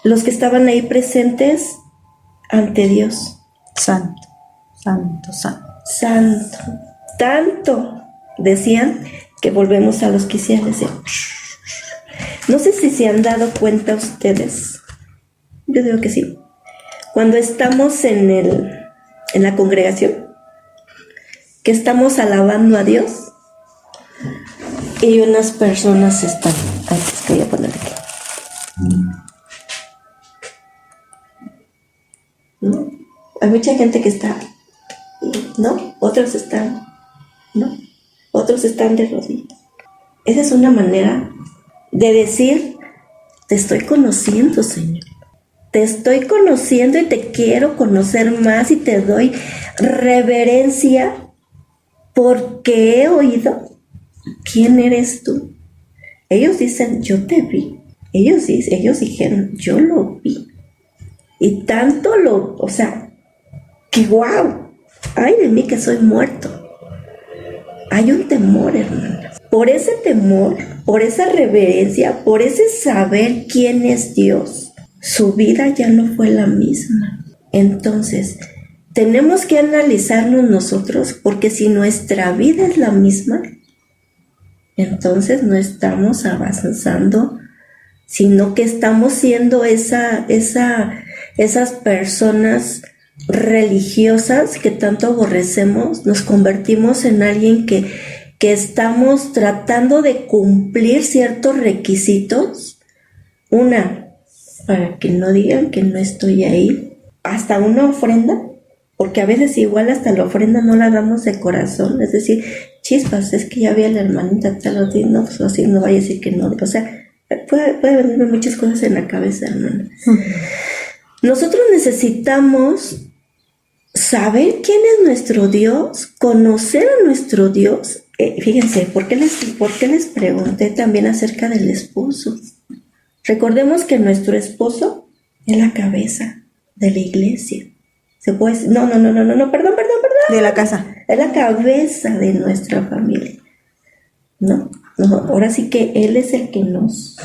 los que estaban ahí presentes ante Dios. Santo, santo, santo. Santo. Tanto decían que volvemos a los quiciales. No sé si se han dado cuenta ustedes. Yo digo que sí. Cuando estamos en la congregación, que estamos alabando a Dios y unas personas están. Ay, es que voy a poner aquí. ¿No? Hay mucha gente que está, ¿no? Otros están, ¿no? Otros están de rodillas. Esa es una manera de decir, te estoy conociendo, Señor. Te estoy conociendo y te quiero conocer más y te doy reverencia porque he oído quién eres tú. Ellos dicen, yo te vi. Ellos dijeron, yo lo vi. Y tanto o sea, que guau, ay de mí que soy muerto. Hay un temor, hermanas. Por ese temor, por esa reverencia, por ese saber quién es Dios, su vida ya no fue la misma. Entonces, tenemos que analizarnos nosotros, porque si nuestra vida es la misma, entonces no estamos avanzando, sino que estamos siendo esas personas religiosas que tanto aborrecemos. Nos convertimos en alguien que estamos tratando de cumplir ciertos requisitos. Para que no digan que no estoy ahí. Hasta una ofrenda, porque a veces igual hasta la ofrenda no la damos de corazón. Es decir, chispas, es que ya vi a la hermanita tal o así, no, pues así no vaya a decir que no. O sea, puede venirme muchas cosas en la cabeza, hermana. Nosotros necesitamos saber quién es nuestro Dios, conocer a nuestro Dios. Fíjense, ¿por qué les pregunté también acerca del esposo? Recordemos que nuestro esposo es la cabeza de la iglesia. ¿Se puede decir? No, perdón. De la casa. Es la cabeza de nuestra familia. No, ahora sí que Él es el que nos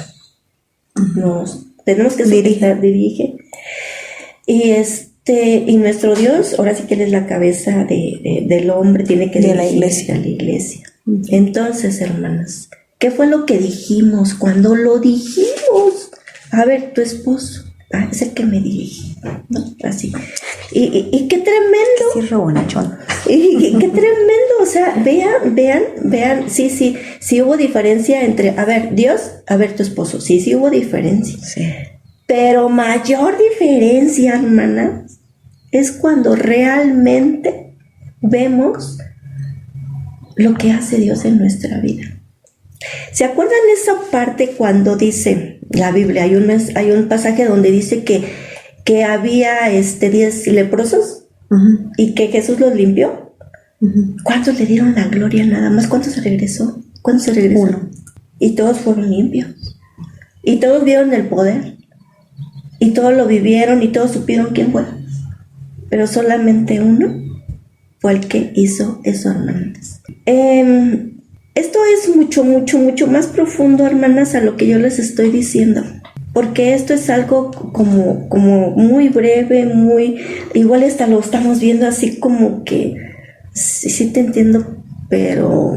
tenemos que dirige. Y nuestro Dios, ahora sí que Él es la cabeza del hombre, tiene que dirigir a la iglesia. Entonces, hermanas, ¿qué fue lo que dijimos cuando lo dijimos? A ver, tu esposo, es el que me dirige, ¿no? Así. Y qué tremendo. Sí, re bonachón. Y qué tremendo, o sea, vean, sí hubo diferencia entre, a ver, Dios, a ver, tu esposo, sí hubo diferencia. Sí. Pero mayor diferencia, hermanas, es cuando realmente vemos lo que hace Dios en nuestra vida. ¿Se acuerdan esa parte cuando dice la Biblia? Hay un pasaje donde dice que había 10 leprosos y que Jesús los limpió. ¿Cuántos le dieron la gloria nada más? ¿Cuántos se regresó? Uno. Y todos fueron limpios. Y todos vieron el poder. Y todos lo vivieron y todos supieron quién fue. Pero solamente uno fue el que hizo eso, hermanas. Esto es mucho más profundo, hermanas, a lo que yo les estoy diciendo. Porque esto es algo como muy breve, igual hasta lo estamos viendo así como que sí te entiendo, pero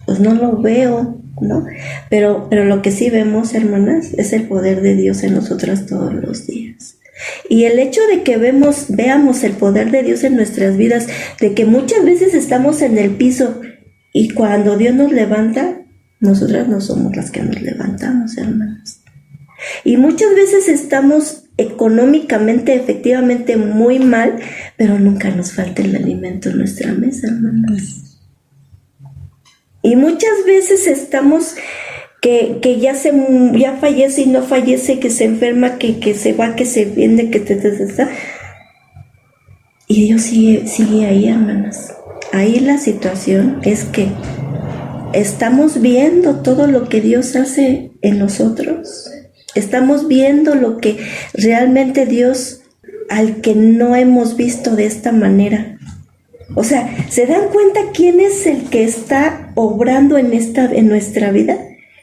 pues no lo veo, ¿no? Pero lo que sí vemos, hermanas, es el poder de Dios en nosotras todos los días. Y el hecho de que veamos el poder de Dios en nuestras vidas, de que muchas veces estamos en el piso y cuando Dios nos levanta, nosotras no somos las que nos levantamos, hermanas. Y muchas veces estamos económicamente, efectivamente, muy mal, pero nunca nos falta el alimento en nuestra mesa, hermanas. Y muchas veces estamos que ya fallece y no fallece, que se enferma, que se va, que se viene, que y Dios sigue ahí, hermanas. Ahí la situación es que estamos viendo todo lo que Dios hace en nosotros. Estamos viendo lo que realmente Dios, al que no hemos visto de esta manera. O sea, ¿se dan cuenta quién es el que está obrando en nuestra vida?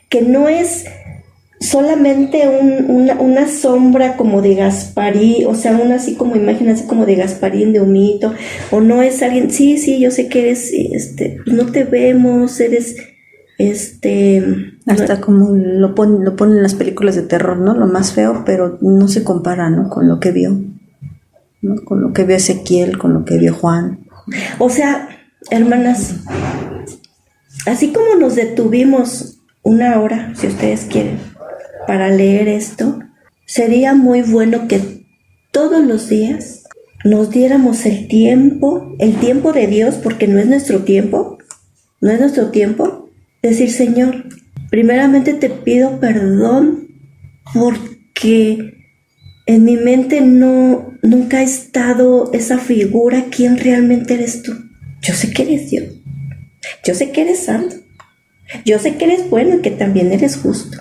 Que no es solamente una sombra como de Gasparín, o sea, una así como imagen así como de Gasparín, de humito, o no es alguien, sí, yo sé que eres, no te vemos, eres, Hasta como lo ponen en las películas de terror, ¿no? Lo más feo, pero no se compara, ¿no? Con lo que vio, ¿no? Con lo que vio Ezequiel, con lo que vio Juan. O sea, hermanas, así como nos detuvimos una hora, si ustedes quieren, para leer esto, sería muy bueno que todos los días nos diéramos el tiempo de Dios, porque no es nuestro tiempo, decir, Señor, primeramente te pido perdón porque en mi mente nunca ha estado esa figura, ¿quién realmente eres tú? Yo sé que eres Dios, yo sé que eres santo, yo sé que eres bueno y que también eres justo,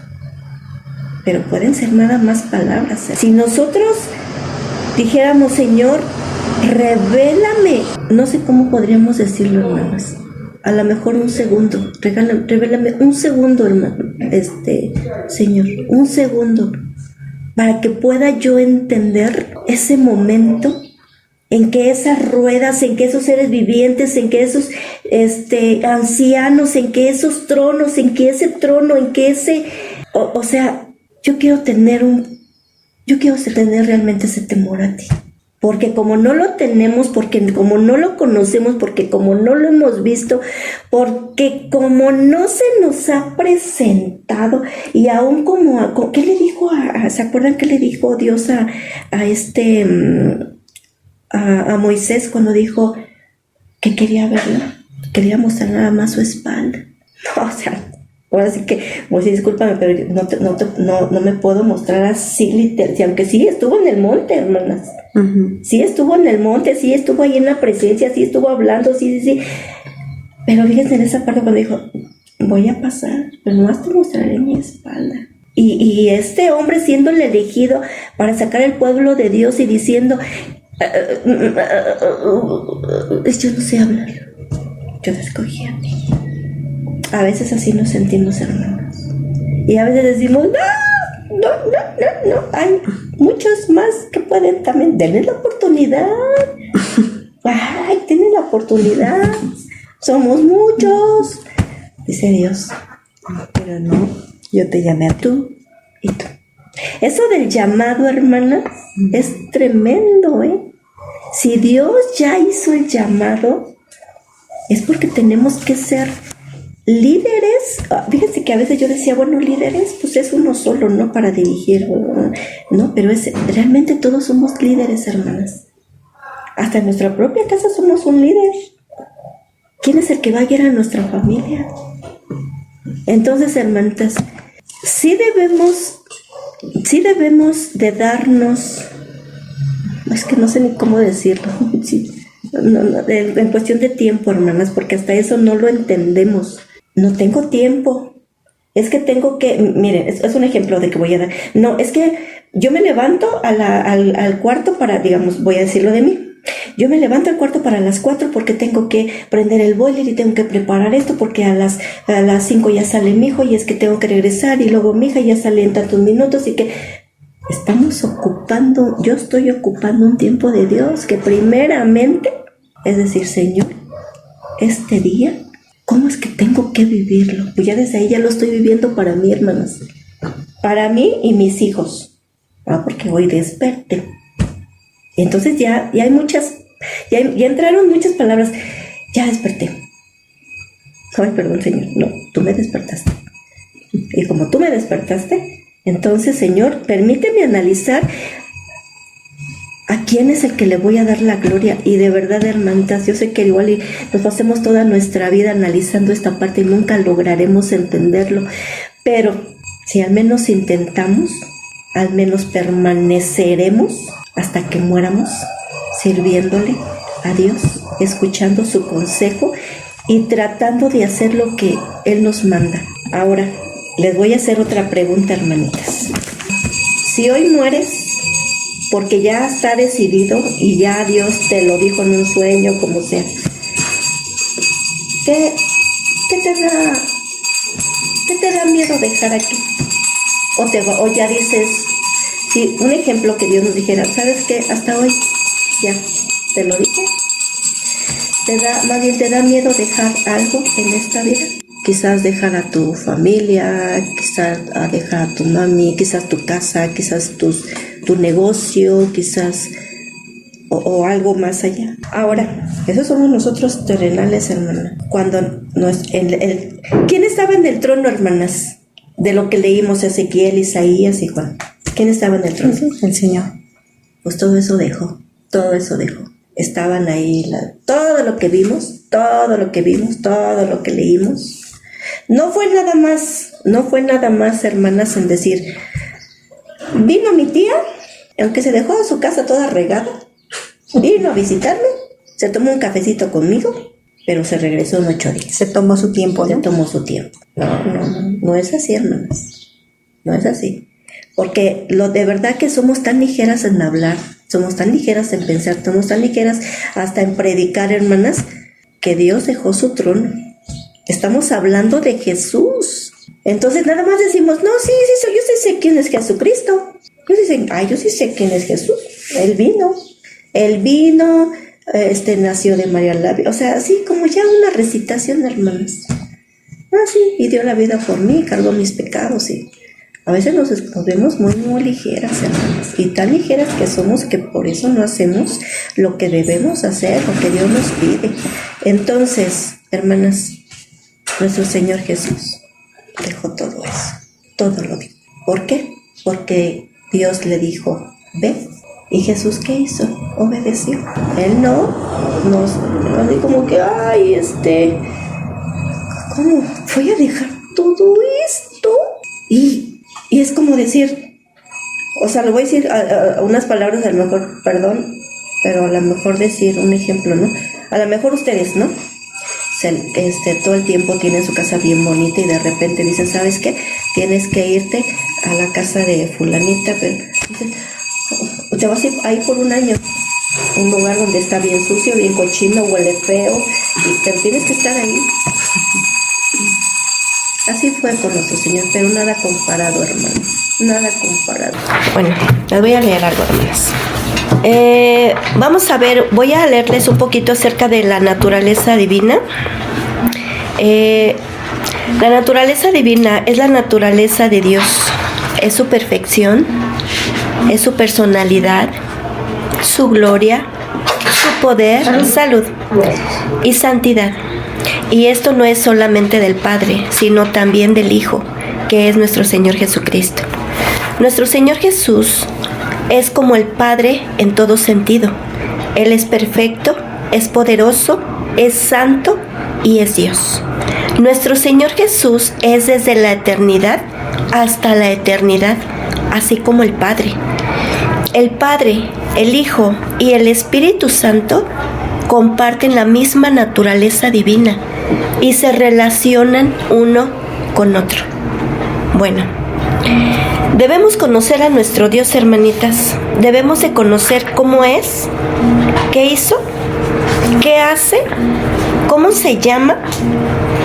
pero pueden ser nada más palabras. Si nosotros dijéramos, Señor, revélame, no sé cómo podríamos decirlo, hermanas, a lo mejor un segundo, revélame un segundo, hermano, Señor, un segundo, para que pueda yo entender ese momento en que esas ruedas, en que esos seres vivientes, en que esos ancianos, en que esos tronos, en que ese trono, en que ese, o sea, yo quiero tener realmente ese temor a ti. Porque como no lo tenemos, porque como no lo conocemos, porque como no lo hemos visto, porque como no se nos ha presentado, y aún como, ¿qué le dijo ¿se acuerdan qué le dijo Dios a Moisés cuando dijo que quería verla? Quería mostrar nada más su espalda. O sea, ahora sí que, Moisés, discúlpame, pero no me puedo mostrar así literal, aunque sí estuvo en el monte, hermanas. Uh-huh. Sí estuvo en el monte, sí estuvo ahí en la presencia, sí estuvo hablando, sí. Pero fíjense en esa parte cuando dijo, voy a pasar, pero no te mostraré mi espalda. Y este hombre siendo el elegido para sacar el pueblo de Dios y diciendo, yo no sé hablar, yo te escogí a ti. A veces así nos sentimos, hermanos. Y a veces decimos, no. Hay muchos más que pueden también. Denle la oportunidad. Ay, tienen la oportunidad. Somos muchos. Dice Dios. Pero no, yo te llamé a tú y tú. Eso del llamado, hermanas, es tremendo, ¿eh? Si Dios ya hizo el llamado, es porque tenemos que ser líderes. Fíjense que a veces yo decía, bueno, líderes, pues es uno solo, ¿no? Para dirigir, ¿no? Pero realmente todos somos líderes, hermanas. Hasta en nuestra propia casa somos un líder. ¿Quién es el que va a guiar a nuestra familia? Entonces, hermanitas, sí debemos de darnos, es que no sé ni cómo decirlo, sí, en cuestión de tiempo, hermanas, porque hasta eso no lo entendemos. No tengo tiempo. Es que tengo que, miren, es un ejemplo de que voy a dar. No, es que yo me levanto al cuarto para, digamos, voy a decirlo de mí. Yo me levanto al cuarto para las 4 porque tengo que prender el boiler y tengo que preparar esto porque a las 5 ya sale mi hijo y es que tengo que regresar y luego mi hija ya sale en tantos minutos y que yo estoy ocupando un tiempo de Dios que primeramente, es decir, Señor, este día, ¿cómo es que tengo que vivirlo? Pues ya desde ahí ya lo estoy viviendo para mí, hermanas. Para mí y mis hijos. Porque hoy desperté. Entonces ya hay muchas, ya entraron muchas palabras. Ya desperté. Ay, perdón, Señor. No, tú me despertaste. Y como tú me despertaste, entonces, Señor, permíteme analizar a quién es el que le voy a dar la gloria. Y de verdad, hermanitas, yo sé que igual nos pasemos toda nuestra vida analizando esta parte y nunca lograremos entenderlo, pero si al menos intentamos, al menos permaneceremos hasta que muéramos sirviéndole a Dios, escuchando su consejo y tratando de hacer lo que Él nos manda. Ahora, les voy a hacer otra pregunta, hermanitas. Si hoy mueres, porque ya está decidido y ya Dios te lo dijo en un sueño, como sea, ¿qué te da miedo dejar aquí? o ya dices, si un ejemplo que Dios nos dijera, ¿sabes qué? Hasta hoy, ya, te lo dije. Más bien te da miedo dejar algo en esta vida. Quizás dejar a tu familia, quizás a dejar a tu mami, quizás tu casa, quizás tu negocio, quizás o algo más allá. Ahora, esos somos nosotros terrenales, hermana. Cuando ¿quién estaba en el trono, hermanas? De lo que leímos, Ezequiel, Isaías y Juan. ¿Quién estaba en el trono? El Señor. Pues todo eso dejó. Estaban ahí, todo lo que vimos, todo lo que leímos. No fue nada más, hermanas, en decir, vino mi tía, aunque se dejó su casa toda regada, vino a visitarme, se tomó un cafecito conmigo, pero se regresó en 8 días. Se tomó su tiempo, ¿no? No es así, hermanas. No es así. Porque de verdad que somos tan ligeras en hablar, somos tan ligeras en pensar, somos tan ligeras hasta en predicar, hermanas, que Dios dejó su trono. Estamos hablando de Jesús. Entonces nada más decimos, no, sí, yo sí sé quién es Jesucristo. Yo sí sé quién es Jesús. Él vino, nació de María la Virgen. O sea, así como ya una recitación, hermanas. Sí, y dio la vida por mí, cargó mis pecados. Y a veces nos vemos muy, muy ligeras, hermanas. Y tan ligeras que somos que por eso no hacemos lo que debemos hacer, lo que Dios nos pide. Entonces, hermanas, nuestro Señor Jesús dejó todo eso. Todo lo dijo. ¿Por qué? Porque Dios le dijo, ve. ¿Y Jesús qué hizo? Obedeció. Él no dijo como que, ¿cómo voy a dejar todo esto? Y es como decir, o sea, le voy a decir a unas palabras, a lo mejor, perdón, pero a lo mejor decir un ejemplo, ¿no? A lo mejor ustedes, ¿no? Todo el tiempo tienen su casa bien bonita y de repente dicen, ¿sabes qué? Tienes que irte a la casa de fulanita, pero dicen, te vas a ir por un año, un lugar donde está bien sucio, bien cochino, huele feo, y te tienes que estar ahí. Así fue con nuestro Señor, pero nada comparado, hermanos, nada comparado. Bueno, les voy a leer algo, hermanas. Vamos a ver, voy a leerles un poquito acerca de la naturaleza divina. La naturaleza divina es la naturaleza de Dios, es su perfección, es su personalidad, su gloria, su poder, salud y santidad. Y esto no es solamente del Padre, sino también del Hijo, que es nuestro Señor Jesucristo. Nuestro Señor Jesús es como el Padre en todo sentido. Él es perfecto, es poderoso, es santo y es Dios. Nuestro Señor Jesús es desde la eternidad hasta la eternidad, así como el Padre. El Padre, el Hijo y el Espíritu Santo comparten la misma naturaleza divina y se relacionan uno con otro. Bueno, debemos conocer a nuestro Dios, hermanitas. Debemos de conocer cómo es, qué hizo, qué hace, cómo se llama,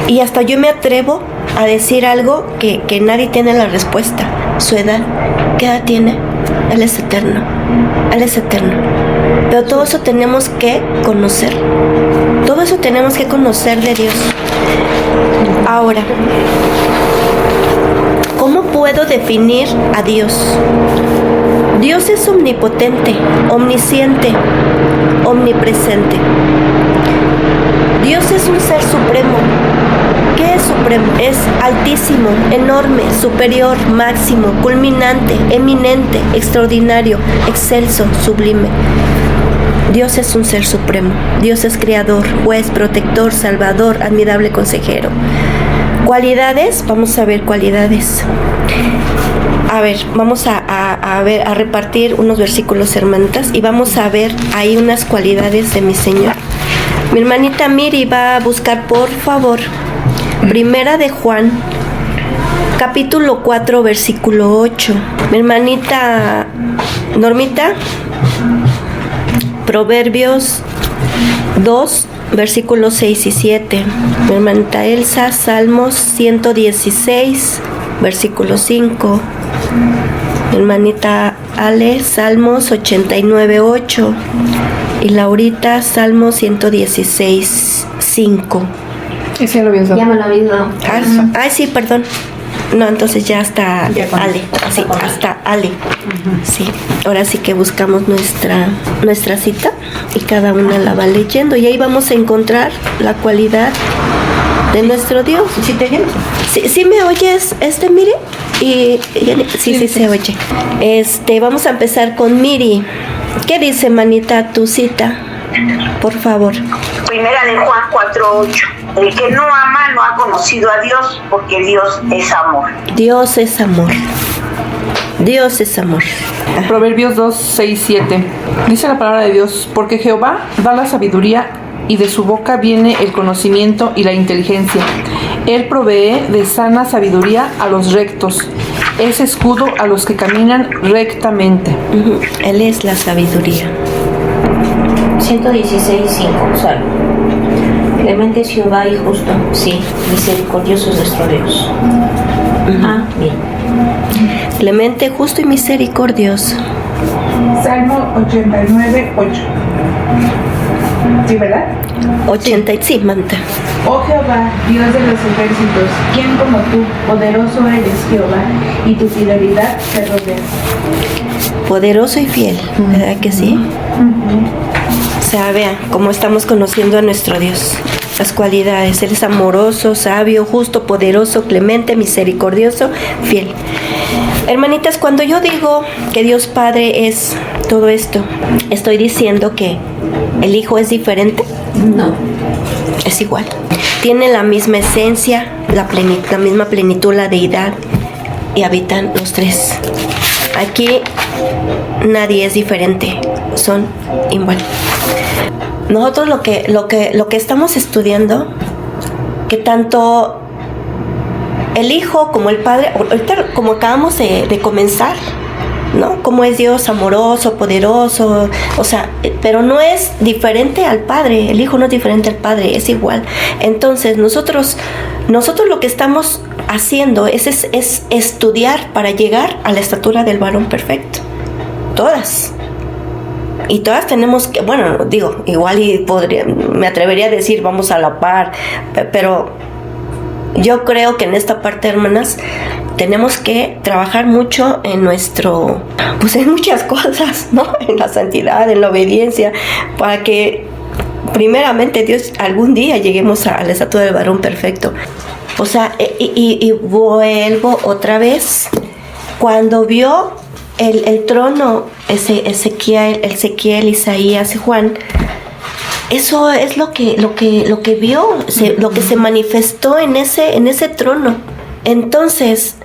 y hasta yo me atrevo a decir algo que nadie tiene la respuesta. Su edad, ¿qué edad tiene? Él es eterno, Él es eterno. Pero todo eso tenemos que conocer. Todo eso tenemos que conocer de Dios. Ahora, ¿cómo puedo definir a Dios? Dios es omnipotente, omnisciente, omnipresente. Dios es un ser supremo. ¿Qué es supremo? Es altísimo, enorme, superior, máximo, culminante, eminente, extraordinario, excelso, sublime. Dios es un ser supremo. Dios es creador, juez, protector, salvador, admirable consejero. ¿Cualidades? Vamos a ver cualidades. A ver, vamos a repartir unos versículos, hermanitas, y vamos a ver ahí unas cualidades de mi Señor. Mi hermanita Miri va a buscar, por favor, Primera de Juan, capítulo 4, versículo 8. Mi hermanita Normita, Proverbios 2, versículos 6 y 7. Mi hermanita Elsa, Salmos 116, versículo 5. Hermanita Ale, Salmos 89:8. Y Laurita, Salmo 116:5. Ese ya lo habías dado. Ya me lo habéis dado. Ay, sí, perdón. No, entonces ya está Ale. Sí, hasta Ale. Sí. Ahora sí que buscamos nuestra cita y cada una la va leyendo y ahí vamos a encontrar la cualidad de nuestro Dios. ¿Sí te oyes? ¿Sí me oyes, Miri? Sí, se oye. Vamos a empezar con Miri. ¿Qué dice, manita, tu cita? Por favor. Primera de Juan 4:8. El que no ama no ha conocido a Dios, porque Dios es amor. Dios es amor. Dios es amor. Proverbios 2:6-7. Dice la palabra de Dios, porque Jehová da la sabiduría y de su boca viene el conocimiento y la inteligencia. Él provee de sana sabiduría a los rectos. Es escudo a los que caminan rectamente. Él es la sabiduría. 116:5. Salmo. Clemente es Jehová y justo, sí, misericordioso es nuestro Dios. Bien. Clemente, justo y misericordioso. Salmo 89:8. ¿Sí, verdad? 80, sí, manta. Oh Jehová, Dios de los ejércitos, ¿quién como tú? Poderoso eres, Jehová, y tu fidelidad te rodea. Poderoso y fiel, ¿verdad que sí? O sea, vean cómo estamos conociendo a nuestro Dios. Las cualidades, Él es amoroso, sabio, justo, poderoso, clemente, misericordioso, fiel. Hermanitas, cuando yo digo que Dios Padre es todo esto, estoy diciendo que el Hijo es diferente. No. Es igual. Tiene la misma esencia, la misma plenitud, la deidad, y habitan los tres. Aquí nadie es diferente, son igual. Nosotros lo que estamos estudiando, que tanto el Hijo como el Padre, ahorita como acabamos de comenzar, ¿no? Como es Dios amoroso, poderoso, o sea, pero no es diferente al Padre, el Hijo no es diferente al Padre, es igual. Entonces nosotros lo que estamos haciendo es estudiar para llegar a la estatura del varón perfecto. Todas. Y todas tenemos que, bueno, digo, igual me atrevería a decir vamos a la par, pero yo creo que en esta parte, hermanas, tenemos que trabajar mucho en en muchas cosas, ¿no? En la santidad, en la obediencia, para que primeramente Dios algún día lleguemos a la estatura del varón perfecto. O sea, y vuelvo otra vez, cuando vio el trono, Ezequiel, Isaías y Juan, eso es lo que vio, lo que se manifestó en ese trono. Entonces,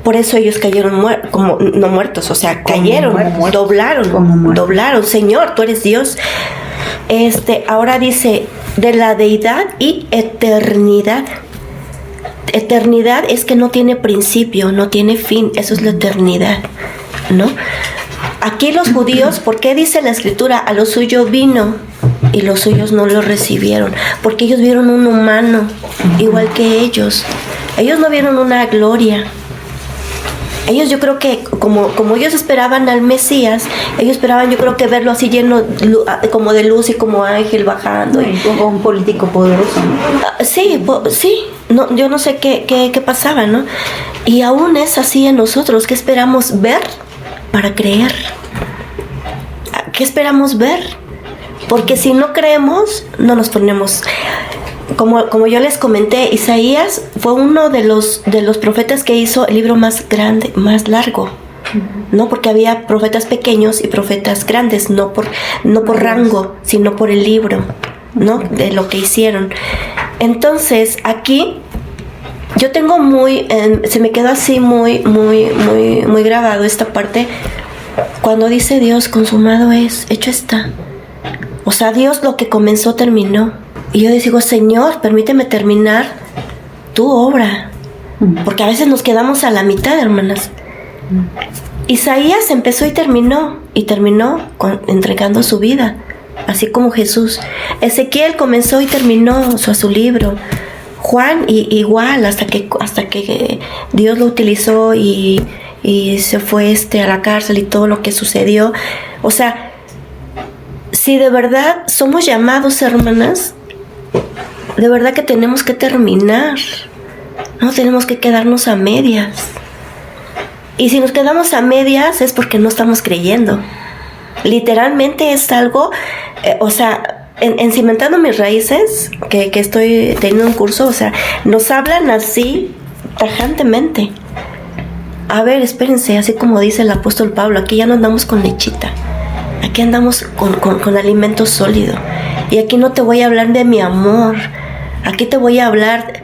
por eso ellos cayeron no muertos, o sea, cayeron, doblaron, Señor, tú eres Dios. Ahora dice, de la deidad y eternidad. Eternidad es que no tiene principio, no tiene fin, eso es la eternidad, ¿no? Aquí los judíos, ¿por qué dice la Escritura? A lo suyo vino y los suyos no lo recibieron, porque ellos vieron un humano igual que ellos. Ellos no vieron una gloria. Ellos, yo creo que como ellos esperaban al Mesías, ellos esperaban, yo creo que verlo así lleno como de luz y como ángel bajando. Como un político poderoso, ¿no? Sí. No, yo no sé qué pasaba, ¿no? Y aún es así en nosotros. ¿Qué esperamos ver para creer? ¿Qué esperamos ver? Porque si no creemos, no nos ponemos. Como yo les comenté, Isaías fue uno de los profetas que hizo el libro más grande, más largo, ¿no? Porque había profetas pequeños y profetas grandes, no por rango, sino por el libro, ¿no? De lo que hicieron. Entonces, aquí yo tengo se me quedó así muy grabado esta parte, cuando dice Dios, consumado es, hecho está. O sea, Dios lo que comenzó terminó. Y yo digo, Señor, permíteme terminar tu obra. Porque a veces nos quedamos a la mitad, hermanas. Isaías empezó y terminó entregando su vida, así como Jesús. Ezequiel comenzó y terminó su libro. Juan igual, hasta que Dios lo utilizó y y se fue a la cárcel y todo lo que sucedió. O sea, si de verdad somos llamados, hermanas, de verdad que tenemos que terminar. No tenemos que quedarnos a medias. Y si nos quedamos a medias es porque no estamos creyendo. Literalmente es algo, en Cimentando Mis Raíces, que estoy teniendo un curso, o sea, nos hablan así tajantemente. A ver, espérense, así como dice el apóstol Pablo, aquí ya no andamos con lechita, aquí andamos con alimento sólido. Y aquí no te voy a hablar de mi amor, aquí te voy a hablar,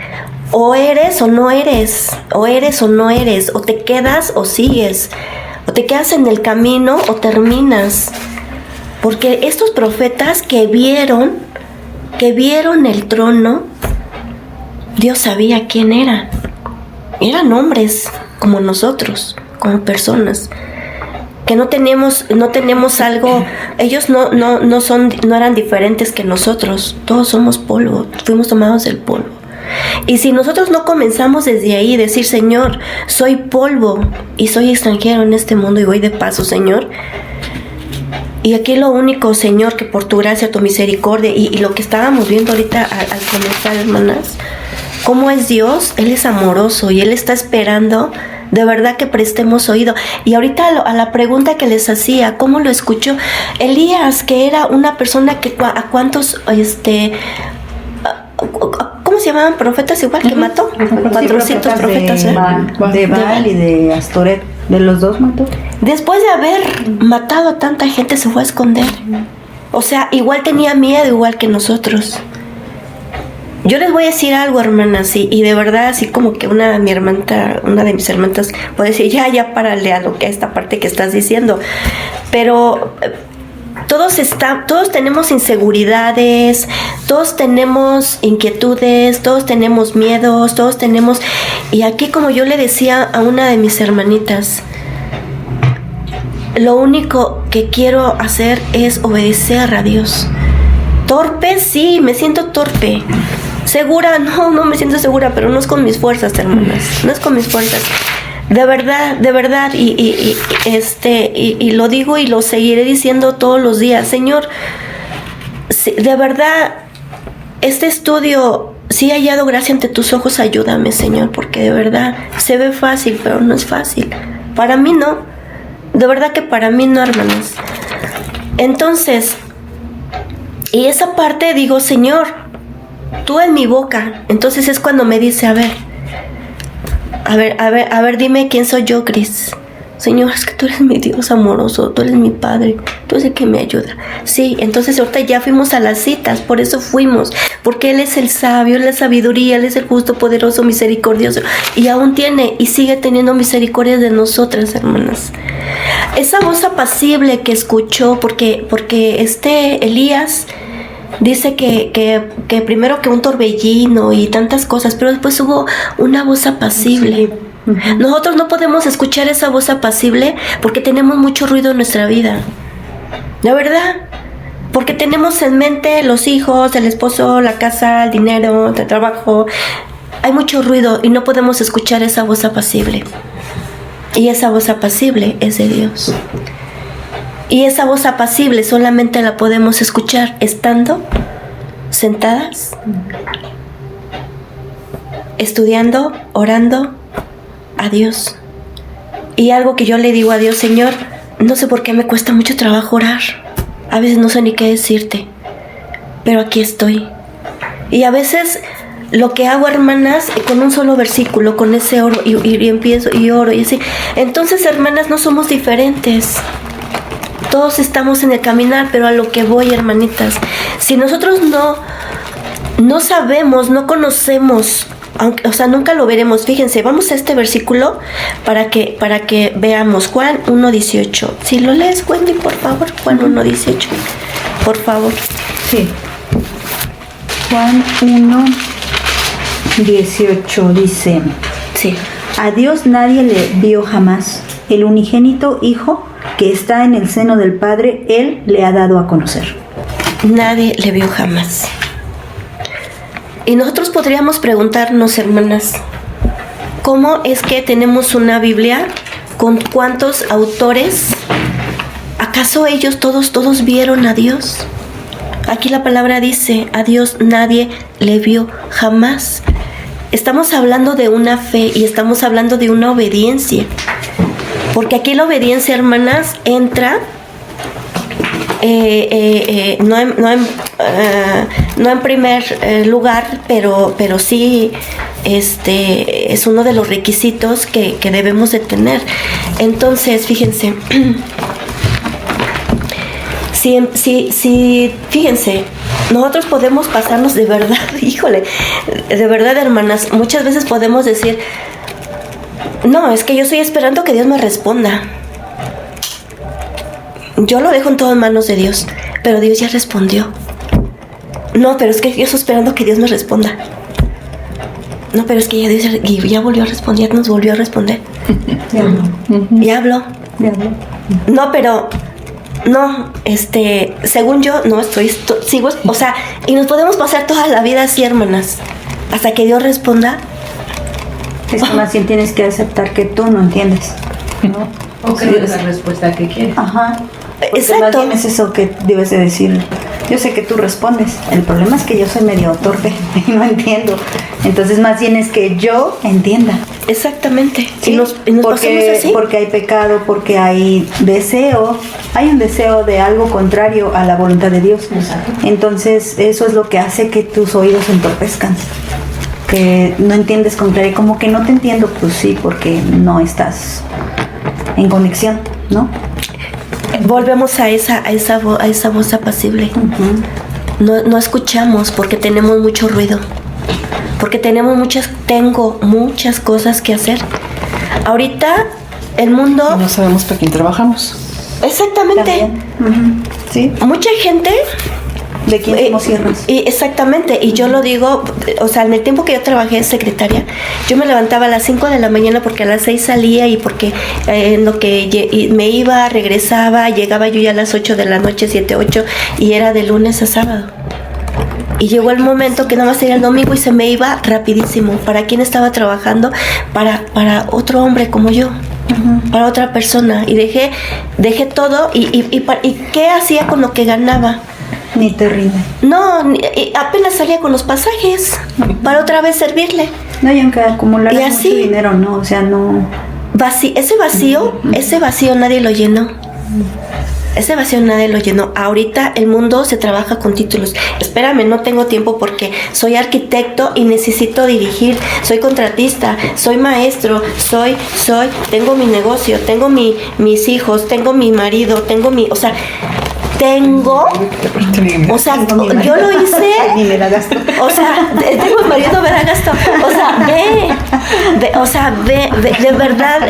o eres o no eres, o eres o no eres, o te quedas o sigues, o te quedas en el camino o terminas. Porque estos profetas que vieron el trono, Dios sabía quién eran. Eran hombres como nosotros, como personas. Que no tenemos algo, ellos no eran diferentes que nosotros. Todos somos polvo, fuimos tomados del polvo. Y si nosotros no comenzamos desde ahí, decir, Señor, soy polvo y soy extranjero en este mundo y voy de paso, Señor. Y aquí lo único, Señor, que por tu gracia, tu misericordia y lo que estábamos viendo ahorita al comenzar, hermanas, cómo es Dios, Él es amoroso y Él está esperando de verdad que prestemos oído. Y ahorita a la pregunta que les hacía, ¿cómo lo escuchó? Elías, que era una persona que a cuántos, ¿cómo se llamaban? Profetas igual que mató. 400 profetas, de Baal y de Astoret. ¿De los dos mató? Después de haber matado a tanta gente se fue a esconder. O sea, igual tenía miedo, igual que nosotros. Yo les voy a decir algo, hermanas, y de verdad, así como que una de mis hermanas puede decir, ya párale a esta parte que estás diciendo. Pero todos tenemos inseguridades, todos tenemos inquietudes, todos tenemos miedos, todos tenemos... Y aquí, como yo le decía a una de mis hermanitas, lo único que quiero hacer es obedecer a Dios. ¿Torpe? Sí, me siento torpe. ¿Segura? No me siento segura, pero no es con mis fuerzas, hermanas, no es con mis fuerzas. De verdad, y lo digo y lo seguiré diciendo todos los días. Señor, de verdad, este estudio, si he hallado gracia ante tus ojos, ayúdame, Señor, porque de verdad se ve fácil, pero no es fácil. Para mí no, de verdad que para mí no, hermanas. Entonces, y esa parte digo, Señor, tú en mi boca. Entonces es cuando me dice, a ver, dime quién soy yo, Cris. Señor, es que tú eres mi Dios amoroso, tú eres mi Padre, tú eres el que me ayuda. Sí, entonces ahorita ya fuimos a las citas, por eso fuimos, porque Él es el sabio, Él es la sabiduría, Él es el justo, poderoso, misericordioso, y aún tiene y sigue teniendo misericordia de nosotras, hermanas. Esa voz apacible que escuchó, porque Elías dice que primero que un torbellino y tantas cosas, pero después hubo una voz apacible. Nosotros no podemos escuchar esa voz apacible porque tenemos mucho ruido en nuestra vida. La verdad, porque tenemos en mente los hijos, el esposo, la casa, el dinero, el trabajo. Hay mucho ruido y no podemos escuchar esa voz apacible. Y esa voz apacible es de Dios. Y esa voz apacible solamente la podemos escuchar estando sentadas, estudiando, orando a Dios. Y algo que yo le digo a Dios, Señor, no sé por qué me cuesta mucho trabajo orar. A veces no sé ni qué decirte, pero aquí estoy. Y a veces lo que hago, hermanas, con un solo versículo, con ese oro, y empiezo y oro y así. Entonces, hermanas, no somos diferentes. Todos estamos en el caminar, pero a lo que voy, hermanitas, si nosotros no sabemos, no conocemos, aunque, o sea, nunca lo veremos. Fíjense, vamos a este versículo para que veamos. Juan 1:18. Si lo lees, Wendy, por favor. Juan 1:18, por favor. Sí. Juan 1:18 dice: Sí. A Dios nadie le vio jamás. El unigénito Hijo que está en el seno del Padre, Él le ha dado a conocer. Nadie le vio jamás. Y nosotros podríamos preguntarnos, hermanas, ¿cómo es que tenemos una Biblia con cuántos autores, ¿acaso ellos todos vieron a Dios? Aquí la palabra dice, a Dios nadie le vio jamás. Estamos hablando de una fe y estamos hablando de una obediencia. Porque aquí la obediencia, hermanas, entra no en primer lugar, pero sí es uno de los requisitos que debemos de tener. Entonces, fíjense, si fíjense, nosotros podemos pasarnos de verdad, híjole, de verdad, hermanas, muchas veces podemos decir, no, es que yo estoy esperando que Dios me responda. Yo lo dejo en todo en manos de Dios, pero Dios ya respondió. No, pero es que yo estoy esperando que Dios me responda. No, pero es que ya Dios ya volvió a responder, ya nos volvió a responder. Ya habló. No, pero no, según yo, no sigo, o sea, y nos podemos pasar toda la vida así, hermanas, hasta que Dios responda. Es que más bien tienes que aceptar que tú no entiendes, ¿no? O que no es la respuesta que quieres. Ajá. Porque Exacto. más bien es eso que debes de decir. Yo sé que tú respondes. El problema es que yo soy medio torpe y no entiendo. Entonces más bien es que yo entienda. Exactamente. ¿Sí? Y nos pasamos así. Porque hay pecado, porque hay deseo. Hay un deseo de algo contrario a la voluntad de Dios. Exacto. Entonces eso es lo que hace que tus oídos se entorpezcan. Que no entiendes con claridad. Como que no te entiendo, pues sí, porque no estás en conexión, ¿no? Volvemos a esa voz apacible. Uh-huh. No escuchamos porque tenemos mucho ruido. Porque tengo muchas cosas que hacer. Ahorita el mundo... No sabemos para quién trabajamos. Exactamente. Uh-huh. Sí. Mucha gente... ¿De quién somos siervos? Exactamente, y yo lo digo, o sea, en el tiempo que yo trabajé de secretaria, yo me levantaba a las 5 de la mañana porque a las 6 salía y porque en lo que me iba, regresaba, llegaba yo ya a las 8 de la noche, 7, 8, y era de lunes a sábado. Y llegó el momento que nada más sería el domingo y se me iba rapidísimo. ¿Para quién estaba trabajando? Para otro hombre como yo. Uh-huh. Para otra persona. Y dejé todo y ¿qué hacía con lo que ganaba? Ni te rinde. No, apenas salía con los pasajes para otra vez servirle. No, y aunque acumular Y mucho así, dinero, no, o sea, no. Ese vacío nadie lo llenó. Ese vacío nadie lo llenó. Ahorita el mundo se trabaja con títulos. Espérame, no tengo tiempo porque soy arquitecto y necesito dirigir. Soy contratista, soy maestro, tengo mi negocio, tengo mis hijos, tengo mi marido, o sea, yo lo hice. Ni me da gasto. O sea, tengo el marido, me da gasto. Ve, de verdad,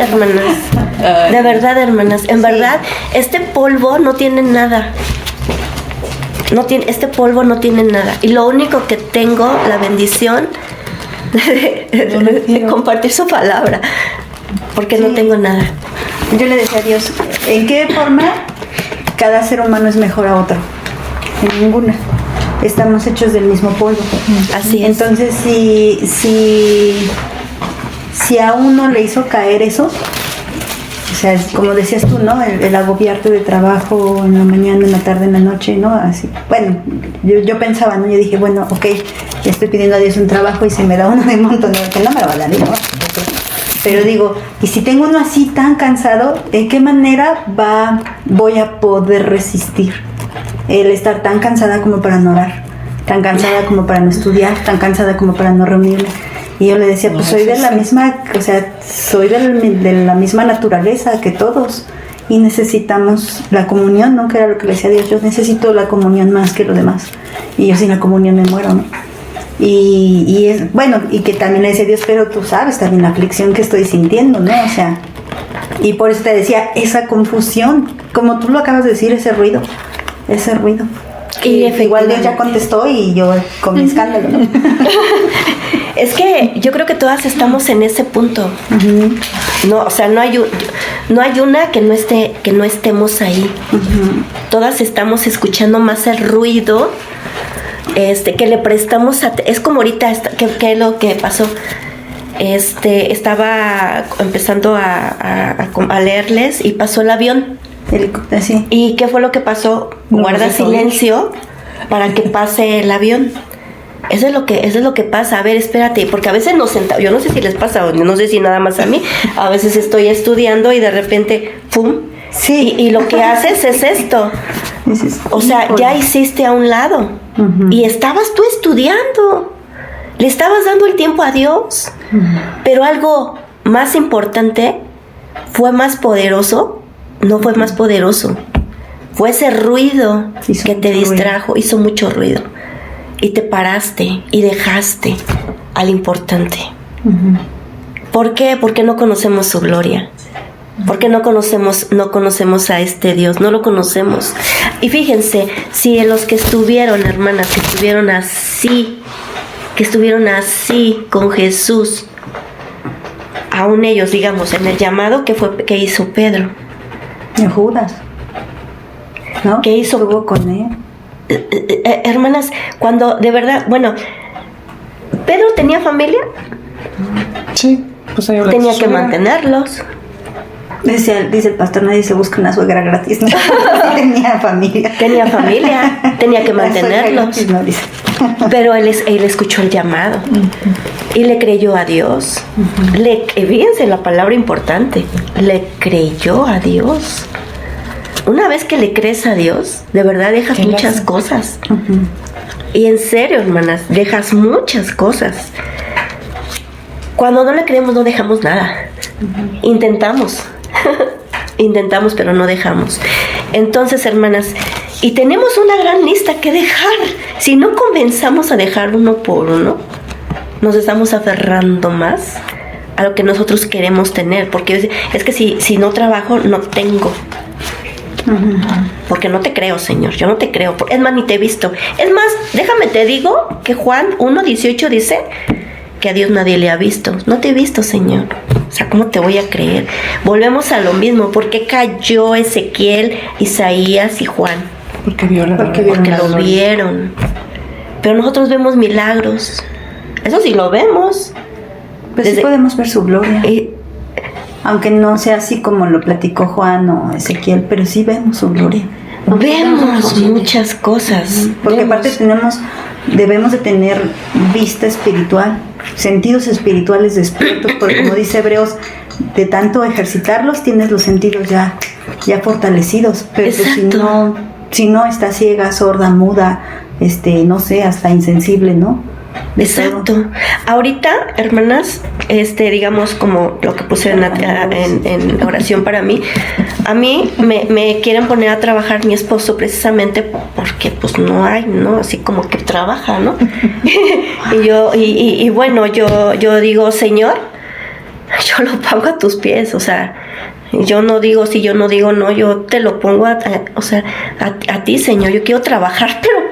hermanas. En verdad, este polvo no tiene nada. Este polvo no tiene nada. Y lo único que tengo, la bendición de compartir su palabra. Porque no tengo nada. Yo le decía a Dios, ¿en qué forma cada ser humano es mejor a otro? En ninguna. Estamos hechos del mismo polvo. Así es. Entonces, si a uno le hizo caer eso, o sea, como decías tú, ¿no? El agobiarte de trabajo en la mañana, en la tarde, en la noche, ¿no? Así. Bueno, yo pensaba, ¿no? Yo dije, bueno, ok, ya estoy pidiendo a Dios un trabajo y se me da uno de montón, ¿no? Que no me lo va a dar, ¿no? Pero digo, y si tengo uno así tan cansado, ¿de qué manera voy a poder resistir el estar tan cansada como para no orar, tan cansada como para no estudiar, tan cansada como para no reunirme? Y yo le decía, pues soy de la misma, o sea, soy de la misma naturaleza que todos y necesitamos la comunión, ¿no? Que era lo que le decía a Dios, yo necesito la comunión más que lo demás y yo sin la comunión me muero, ¿no? Y es bueno, y que también le decía Dios, pero tú sabes también la aflicción que estoy sintiendo, ¿no? O sea, y por eso te decía, esa confusión, como tú lo acabas de decir, ese ruido. Y igual Dios ya contestó y yo con mi escándalo, ¿no? Es que yo creo que todas estamos en ese punto. Uh-huh. No, o sea, no hay una que no estemos ahí. Uh-huh. Todas estamos escuchando más el ruido. Que le prestamos es como ahorita que lo que pasó. estaba empezando a leerles y pasó el avión. Sí. ¿Y qué fue lo que pasó? No Guarda nos dejó silencio para que pase el avión. Eso es lo que pasa. A ver, espérate, porque a veces nos sentamos, yo no sé si les pasa, o no sé si nada más a mí, a veces estoy estudiando y de repente, ¡pum! Sí. Y lo que haces es esto. Dices, O sea, híjole. ya hiciste a un lado. Y estabas tú estudiando. Le estabas dando el tiempo a Dios. Pero algo más importante, fue más poderoso. No fue más poderoso. Fue ese ruido Hizo que te mucho distrajo. Hizo mucho ruido. Y te paraste y dejaste al importante. ¿Por qué? Porque no conocemos su gloria. Porque no conocemos a este Dios, no lo conocemos. Y fíjense, si los que estuvieron, hermanas, que estuvieron así con Jesús, aún ellos, digamos, en el llamado que hizo Pedro, De Judas, ¿no? ¿Qué hizo? Estuvo con él. hermanas, cuando de verdad, bueno, Pedro tenía familia, Sí, pues ahí habla tenía de su que suegra. mantenerlos. Dice el pastor, nadie se busca una suegra gratis. ¿No? Tenía familia. Tenía familia, tenía que La suegra mantenerlos. gratis, no, dice. Pero él escuchó el llamado y le creyó a Dios. Fíjense la palabra importante, le creyó a Dios. Una vez que le crees a Dios, de verdad dejas ¿Qué le muchas hace? cosas. Y en serio, hermanas, dejas muchas cosas. Cuando no le creemos, no dejamos nada. Intentamos. Intentamos, pero no dejamos. Entonces, hermanas, y tenemos una gran lista que dejar. Si no comenzamos a dejar uno por uno, nos estamos aferrando más a lo que nosotros queremos tener. Porque es que si no trabajo, no tengo. Porque no te creo, Señor. Yo no te creo. Es más, ni te he visto. Es más, déjame te digo que Juan 1:18 dice que a Dios nadie le ha visto. No te he visto, Señor. O sea, ¿cómo te voy a creer? Volvemos a lo mismo. ¿Por qué cayó Ezequiel, Isaías y Juan? Porque vio la Porque gloria. Porque la lo gloria. vieron. Pero nosotros vemos milagros. Eso sí lo vemos. Pues sí Desde- podemos ver su gloria. Y Aunque no sea así como lo platicó Juan o Ezequiel, pero sí vemos su gloria. vemos muchas cosas. Porque Vemos. aparte debemos de tener vista espiritual, sentidos espirituales despiertos, porque como dice Hebreos, de tanto ejercitarlos tienes los sentidos ya fortalecidos, pero pues Exacto. si no está ciega, sorda, muda, no sé, hasta insensible, ¿no? De todo. Exacto. Ahorita, hermanas, digamos como lo que puse en oración para mí, a mí me quieren poner a trabajar mi esposo precisamente porque pues no hay, ¿no? Así como que trabaja, ¿no? y bueno, yo digo, Señor, yo lo pongo a tus pies, o sea, yo no digo sí, yo no digo no, yo te lo pongo a ti, Señor, yo quiero trabajar, pero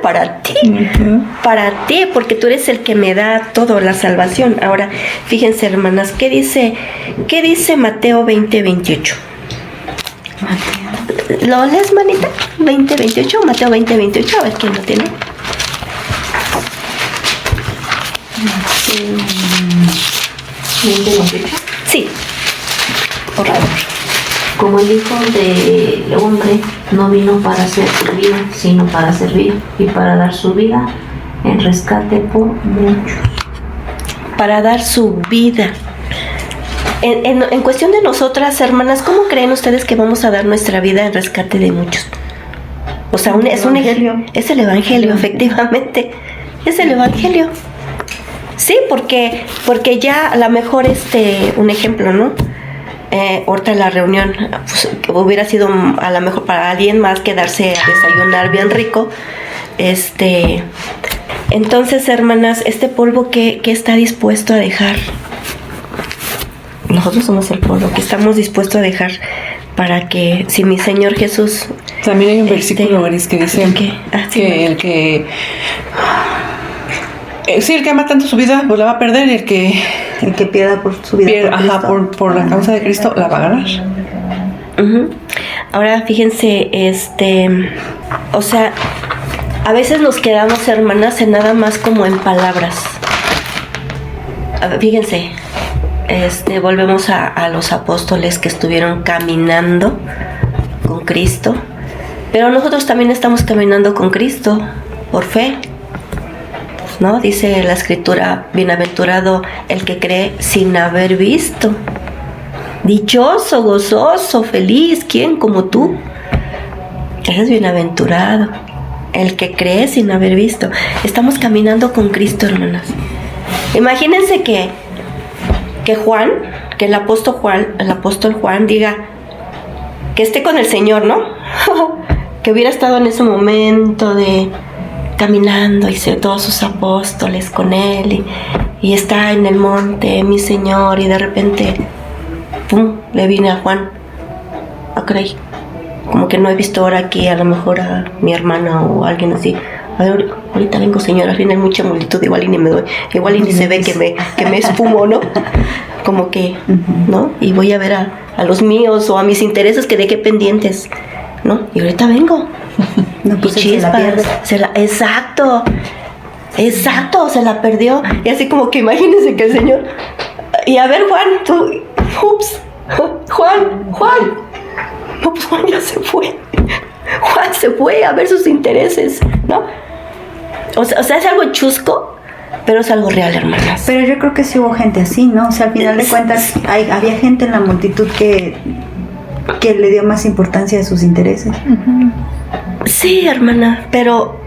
para ti, porque tú eres el que me da todo, la salvación. Ahora, fíjense, hermanas, ¿qué dice Mateo 20:28? ¿Lo lees, manita? 20:28, Mateo 20:28, a ver quién lo tiene. Sí, por favor. Como el Hijo del Hombre no vino para ser servido, sino para servir y para dar su vida en rescate por muchos. Para dar su vida. En cuestión de nosotras, hermanas, ¿cómo creen ustedes que vamos a dar nuestra vida en rescate de muchos? O sea, es el Evangelio, efectivamente. Es el Evangelio. Sí, porque ya a lo mejor un ejemplo, ¿no? Ahorita en la reunión pues, que hubiera sido a lo mejor para alguien más quedarse a desayunar bien rico. Entonces, hermanas, este polvo que está dispuesto a dejar. Nosotros somos el polvo que estamos dispuestos a dejar para que si mi Señor Jesús. También hay un versículo, Gris, que dice ¿qué? que el que ama tanto su vida, pues la va a perder, y el que pierda por su vida por la causa de Cristo, la va a ganar. Uh-huh. Ahora fíjense, o sea, a veces nos quedamos, hermanas, en nada más como en palabras. A ver, fíjense, volvemos a los apóstoles que estuvieron caminando con Cristo, pero nosotros también estamos caminando con Cristo por fe, ¿no? Dice la Escritura, bienaventurado el que cree sin haber visto. Dichoso, gozoso, feliz, ¿quién como tú? Ese es bienaventurado, el que cree sin haber visto. Estamos caminando con Cristo, hermanas. Imagínense que Juan, que el apóstol Juan diga que esté con el Señor, ¿no? Que hubiera estado en ese momento de caminando y todos sus apóstoles con él y está en el monte, mi Señor, y de repente ¡pum! Le viene a Juan, caray, como que no he visto ahora aquí a lo mejor a mi hermana o a alguien así. A ver, ahorita vengo, Señor, al final hay mucha multitud, igual y ni me doy, igual y ni se ve que me esfumo, ¿no? Como que, ¿no? Y voy a ver a los míos o a mis intereses que dejé pendientes, ¿no? Y ahorita vengo. No, pues y chispas, exacto, se la perdió. Y así como que imagínense que el Señor, y a ver, Juan, tú, ups, Juan, no, pues Juan ya se fue. Juan se fue a ver sus intereses, ¿no? O sea, es algo chusco, pero es algo real, hermanas. Pero yo creo que sí hubo gente así, ¿no? O sea, al final de cuentas había gente en la multitud que le dio más importancia a sus intereses. Sí, hermana, pero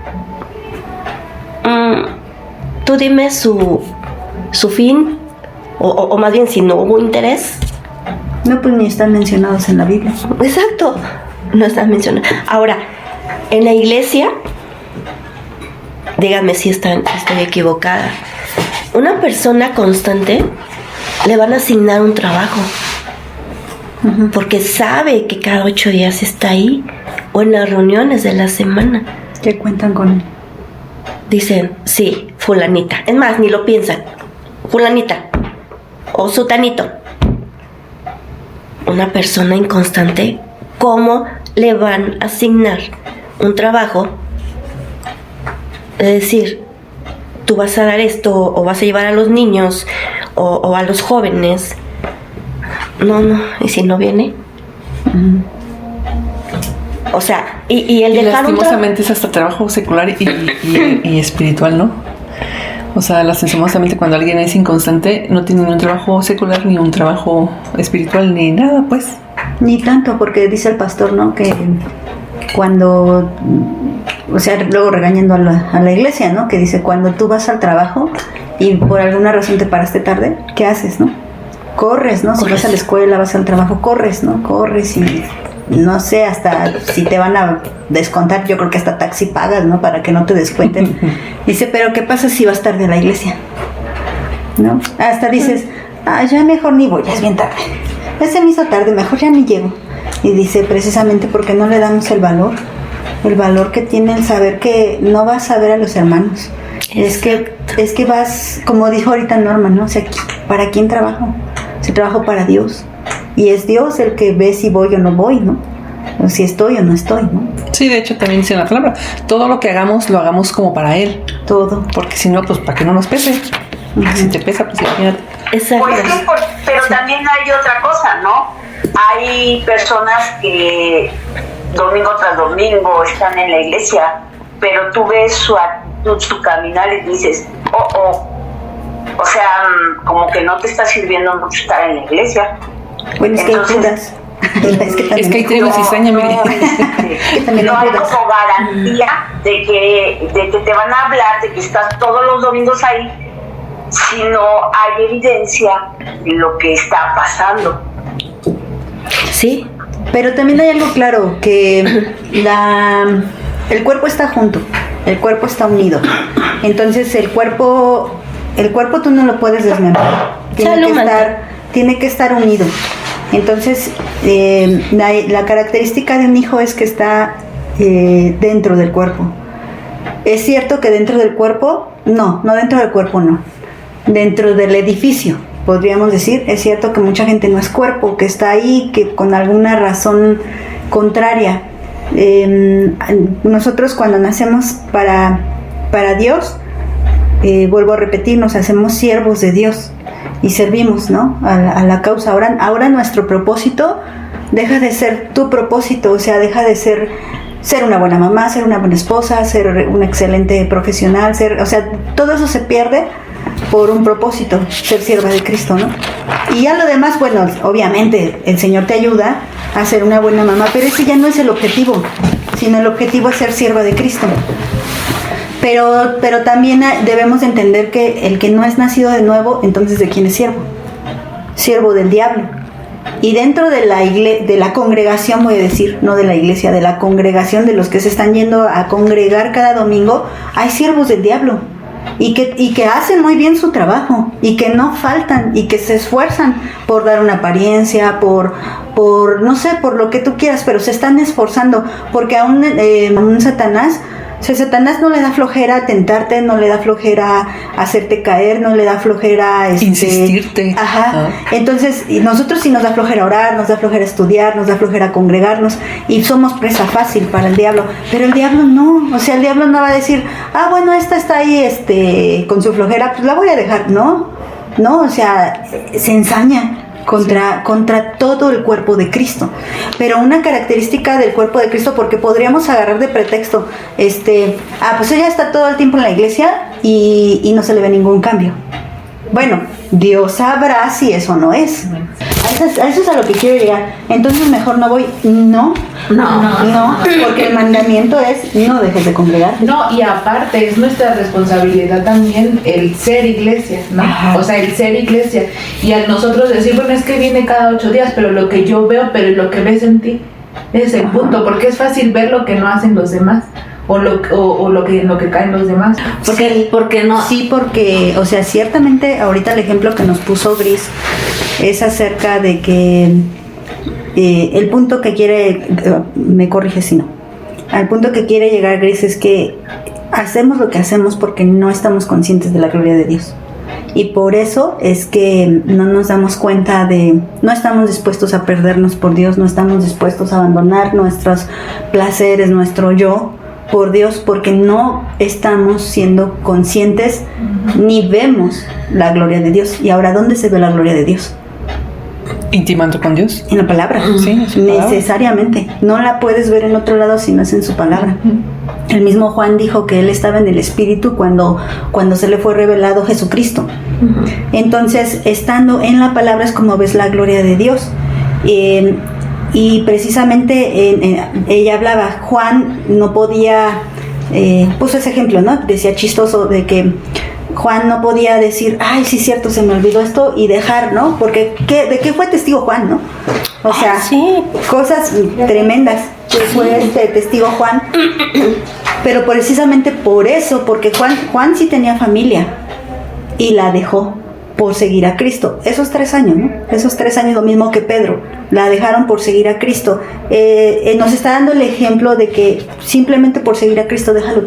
tú dime su fin, o más bien si no hubo interés. No, pues ni están mencionados en la Biblia. Exacto, no están mencionados. Ahora, en la iglesia, díganme si estoy equivocada, una persona constante le van a asignar un trabajo, porque sabe que cada 8 días está ahí, o en las reuniones de la semana. Que cuentan con él. Dicen, sí, fulanita. Es más, ni lo piensan. Fulanita. O sutanito. Una persona inconstante, ¿cómo le van a asignar un trabajo? Es decir, tú vas a dar esto, o vas a llevar a los niños, o a los jóvenes. No, ¿y si no viene? O sea, y el dejar lastimosamente es hasta trabajo secular y espiritual, ¿no? O sea, lastimosamente cuando alguien es inconstante no tiene ni un trabajo secular ni un trabajo espiritual ni nada, pues. Ni tanto, porque dice el pastor, ¿no? Que cuando, o sea, luego regañando a la iglesia, ¿no? Que dice, cuando tú vas al trabajo y por alguna razón te paraste tarde, ¿qué haces, no? Corres, ¿no? Si vas a la escuela, vas al trabajo, corres, ¿no? Corres y no sé, hasta si te van a descontar, yo creo que hasta taxi pagas, ¿no? Para que no te descuenten. Dice, pero ¿qué pasa si vas tarde a la iglesia? ¿No? Hasta dices, ya mejor ni voy, ya es bien tarde. Ya se me hizo tarde, mejor ya ni llego. Y dice, precisamente porque no le damos el valor que tiene el saber que no vas a ver a los hermanos. Es que vas, como dijo ahorita Norma, ¿no? O sea, ¿para quién trabajo? Si trabajo para Dios. Y es Dios el que ve si voy o no voy, ¿no? O si estoy o no estoy, ¿no? Sí, de hecho también dice la palabra, todo lo que hagamos, lo hagamos como para Él. Todo. Porque si no, pues para que no nos pese. Si te pesa, pues imagínate. Exacto. Pues sí, pero también hay otra cosa, ¿no? Hay personas que domingo tras domingo están en la iglesia, pero tú ves su actitud, su caminar y dices, o sea, como que no te está sirviendo mucho estar en la iglesia. Bueno, es que entonces, es que hay tribus cizaña, mire. No hay como garantía de que te van a hablar, de que estás todos los domingos ahí, si no hay evidencia de lo que está pasando. Sí. Pero también hay algo claro, que el cuerpo está junto, el cuerpo está unido. Entonces el cuerpo tú no lo puedes desmembrar. Tiene que estar unido. Entonces, la característica de un hijo es que está dentro del cuerpo. Es cierto que dentro del cuerpo, no dentro del cuerpo, no. Dentro del edificio, podríamos decir, es cierto que mucha gente no es cuerpo, que está ahí, que con alguna razón contraria. Nosotros cuando nacemos para Dios, vuelvo a repetir, nos hacemos siervos de Dios y servimos, ¿no? A la causa. Ahora nuestro propósito deja de ser tu propósito, o sea, deja de ser una buena mamá, ser una buena esposa, ser un excelente profesional, o sea, todo eso se pierde por un propósito, ser sierva de Cristo, ¿no? Y ya lo demás, bueno, obviamente el Señor te ayuda a ser una buena mamá, pero ese ya no es el objetivo, sino el objetivo es ser sierva de Cristo. Pero también debemos entender que el que no es nacido de nuevo, entonces ¿de quién es siervo? Siervo del diablo. Y dentro de la congregación, voy a decir, no de la iglesia, de la congregación, de los que se están yendo a congregar cada domingo, hay siervos del diablo. Y que hacen muy bien su trabajo, y que no faltan, y que se esfuerzan por dar una apariencia, por no sé, por lo que tú quieras, pero se están esforzando, porque a un Satanás, o sea, Satanás no le da flojera tentarte, no le da flojera hacerte caer, no le da flojera insistirte. Ajá. Entonces, y nosotros sí nos da flojera orar, nos da flojera estudiar, nos da flojera congregarnos, y somos presa fácil para el diablo. Pero el diablo no, o sea, el diablo no va a decir, bueno, esta está ahí con su flojera, pues la voy a dejar. No, o sea, se ensaña contra todo el cuerpo de Cristo. Pero una característica del cuerpo de Cristo, porque podríamos agarrar de pretexto, pues ella está todo el tiempo en la iglesia y no se le ve ningún cambio. Bueno, Dios sabrá si eso no es. A eso es a lo que quiero llegar. Entonces mejor no voy. No, porque el mandamiento es no dejes de congregar. No, y aparte es nuestra responsabilidad también el ser iglesia, ¿no? Ajá. O sea, el ser iglesia. Y al nosotros decir, bueno, es que viene cada 8 días, pero lo que yo veo, pero lo que ves en ti, ese es el punto, porque es fácil ver lo que no hacen los demás. O lo que caen los demás. Porque no. Sí, porque, o sea, ciertamente ahorita el ejemplo que nos puso Gris es acerca de que el punto que quiere, me corrige si no, al punto que quiere llegar Gris es que hacemos lo que hacemos porque no estamos conscientes de la gloria de Dios. Y por eso es que no nos damos cuenta no estamos dispuestos a perdernos por Dios, no estamos dispuestos a abandonar nuestros placeres, nuestro yo, por Dios, porque no estamos siendo conscientes ni vemos la gloria de Dios. Y ahora, ¿dónde se ve la gloria de Dios? Intimando con Dios. En la palabra. Sí, en su palabra. Necesariamente. No la puedes ver en otro lado si no es en su palabra. El mismo Juan dijo que él estaba en el Espíritu cuando se le fue revelado Jesucristo. Entonces, estando en la palabra es como ves la gloria de Dios. Y precisamente ella hablaba, Juan no podía, puso ese ejemplo, ¿no? Decía chistoso de que Juan no podía decir, ay, sí, cierto, se me olvidó esto, y dejar, ¿no? Porque ¿de qué fue testigo Juan, no? O sea, sí, cosas tremendas que fue testigo Juan. Pero precisamente por eso, porque Juan sí tenía familia y la dejó por seguir a Cristo. Esos 3 años, ¿no? Esos 3 años, lo mismo que Pedro, la dejaron por seguir a Cristo. Nos está dando el ejemplo de que simplemente por seguir a Cristo déjalo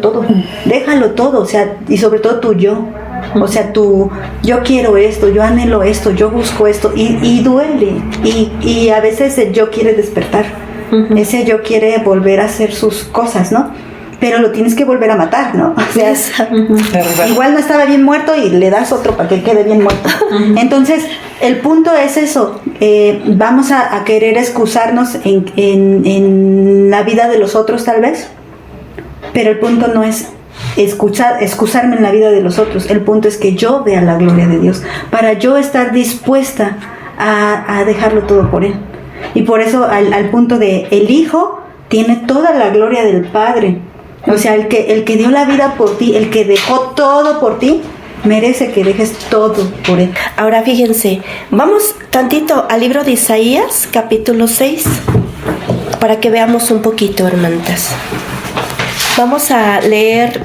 todo, o sea, y sobre todo tu yo. O sea, yo quiero esto, yo anhelo esto, yo busco esto, y duele, y a veces el yo quiere despertar, ese yo quiere volver a hacer sus cosas, ¿no? Pero lo tienes que volver a matar, ¿no? O sea, igual no estaba bien muerto y le das otro para que quede bien muerto. Entonces, el punto es eso. Vamos a querer excusarnos en la vida de los otros, tal vez. Pero el punto no es excusarme en la vida de los otros. El punto es que yo vea la gloria de Dios, para yo estar dispuesta a dejarlo todo por Él. Y por eso al punto de el Hijo tiene toda la gloria del Padre. O sea, el que dio la vida por ti, el que dejó todo por ti, merece que dejes todo por Él. Ahora fíjense, vamos tantito al libro de Isaías, capítulo 6, para que veamos un poquito, hermanitas. Vamos a leer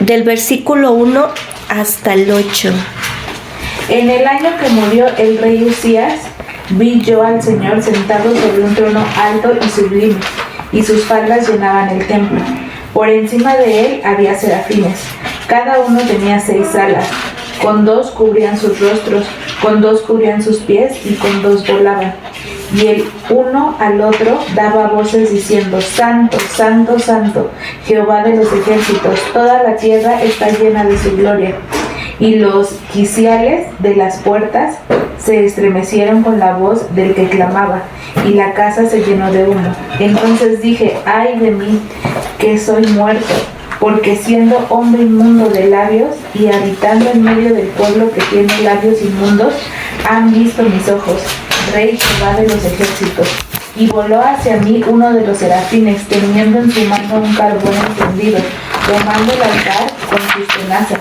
del versículo 1 hasta el 8. En el año que murió el rey Usías, vi yo al Señor sentado sobre un trono alto y sublime, y sus faldas llenaban el templo. Por encima de él había serafines, cada uno tenía 6 alas, con 2 cubrían sus rostros, con 2 cubrían sus pies y con 2 volaban. y el uno al otro daba voces diciendo: Santo, Santo, Santo, Jehová de los ejércitos, toda la tierra está llena de su gloria. Y los quiciales de las puertas se estremecieron con la voz del que clamaba, y la casa se llenó de humo. Entonces dije: ay de mí, que soy muerto, porque siendo hombre inmundo de labios y habitando en medio del pueblo que tiene labios inmundos, han visto mis ojos, Rey Jehová de los ejércitos. Y voló hacia mí uno de los serafines, teniendo en su mano un carbón encendido, tomando el altar con sus tenazas,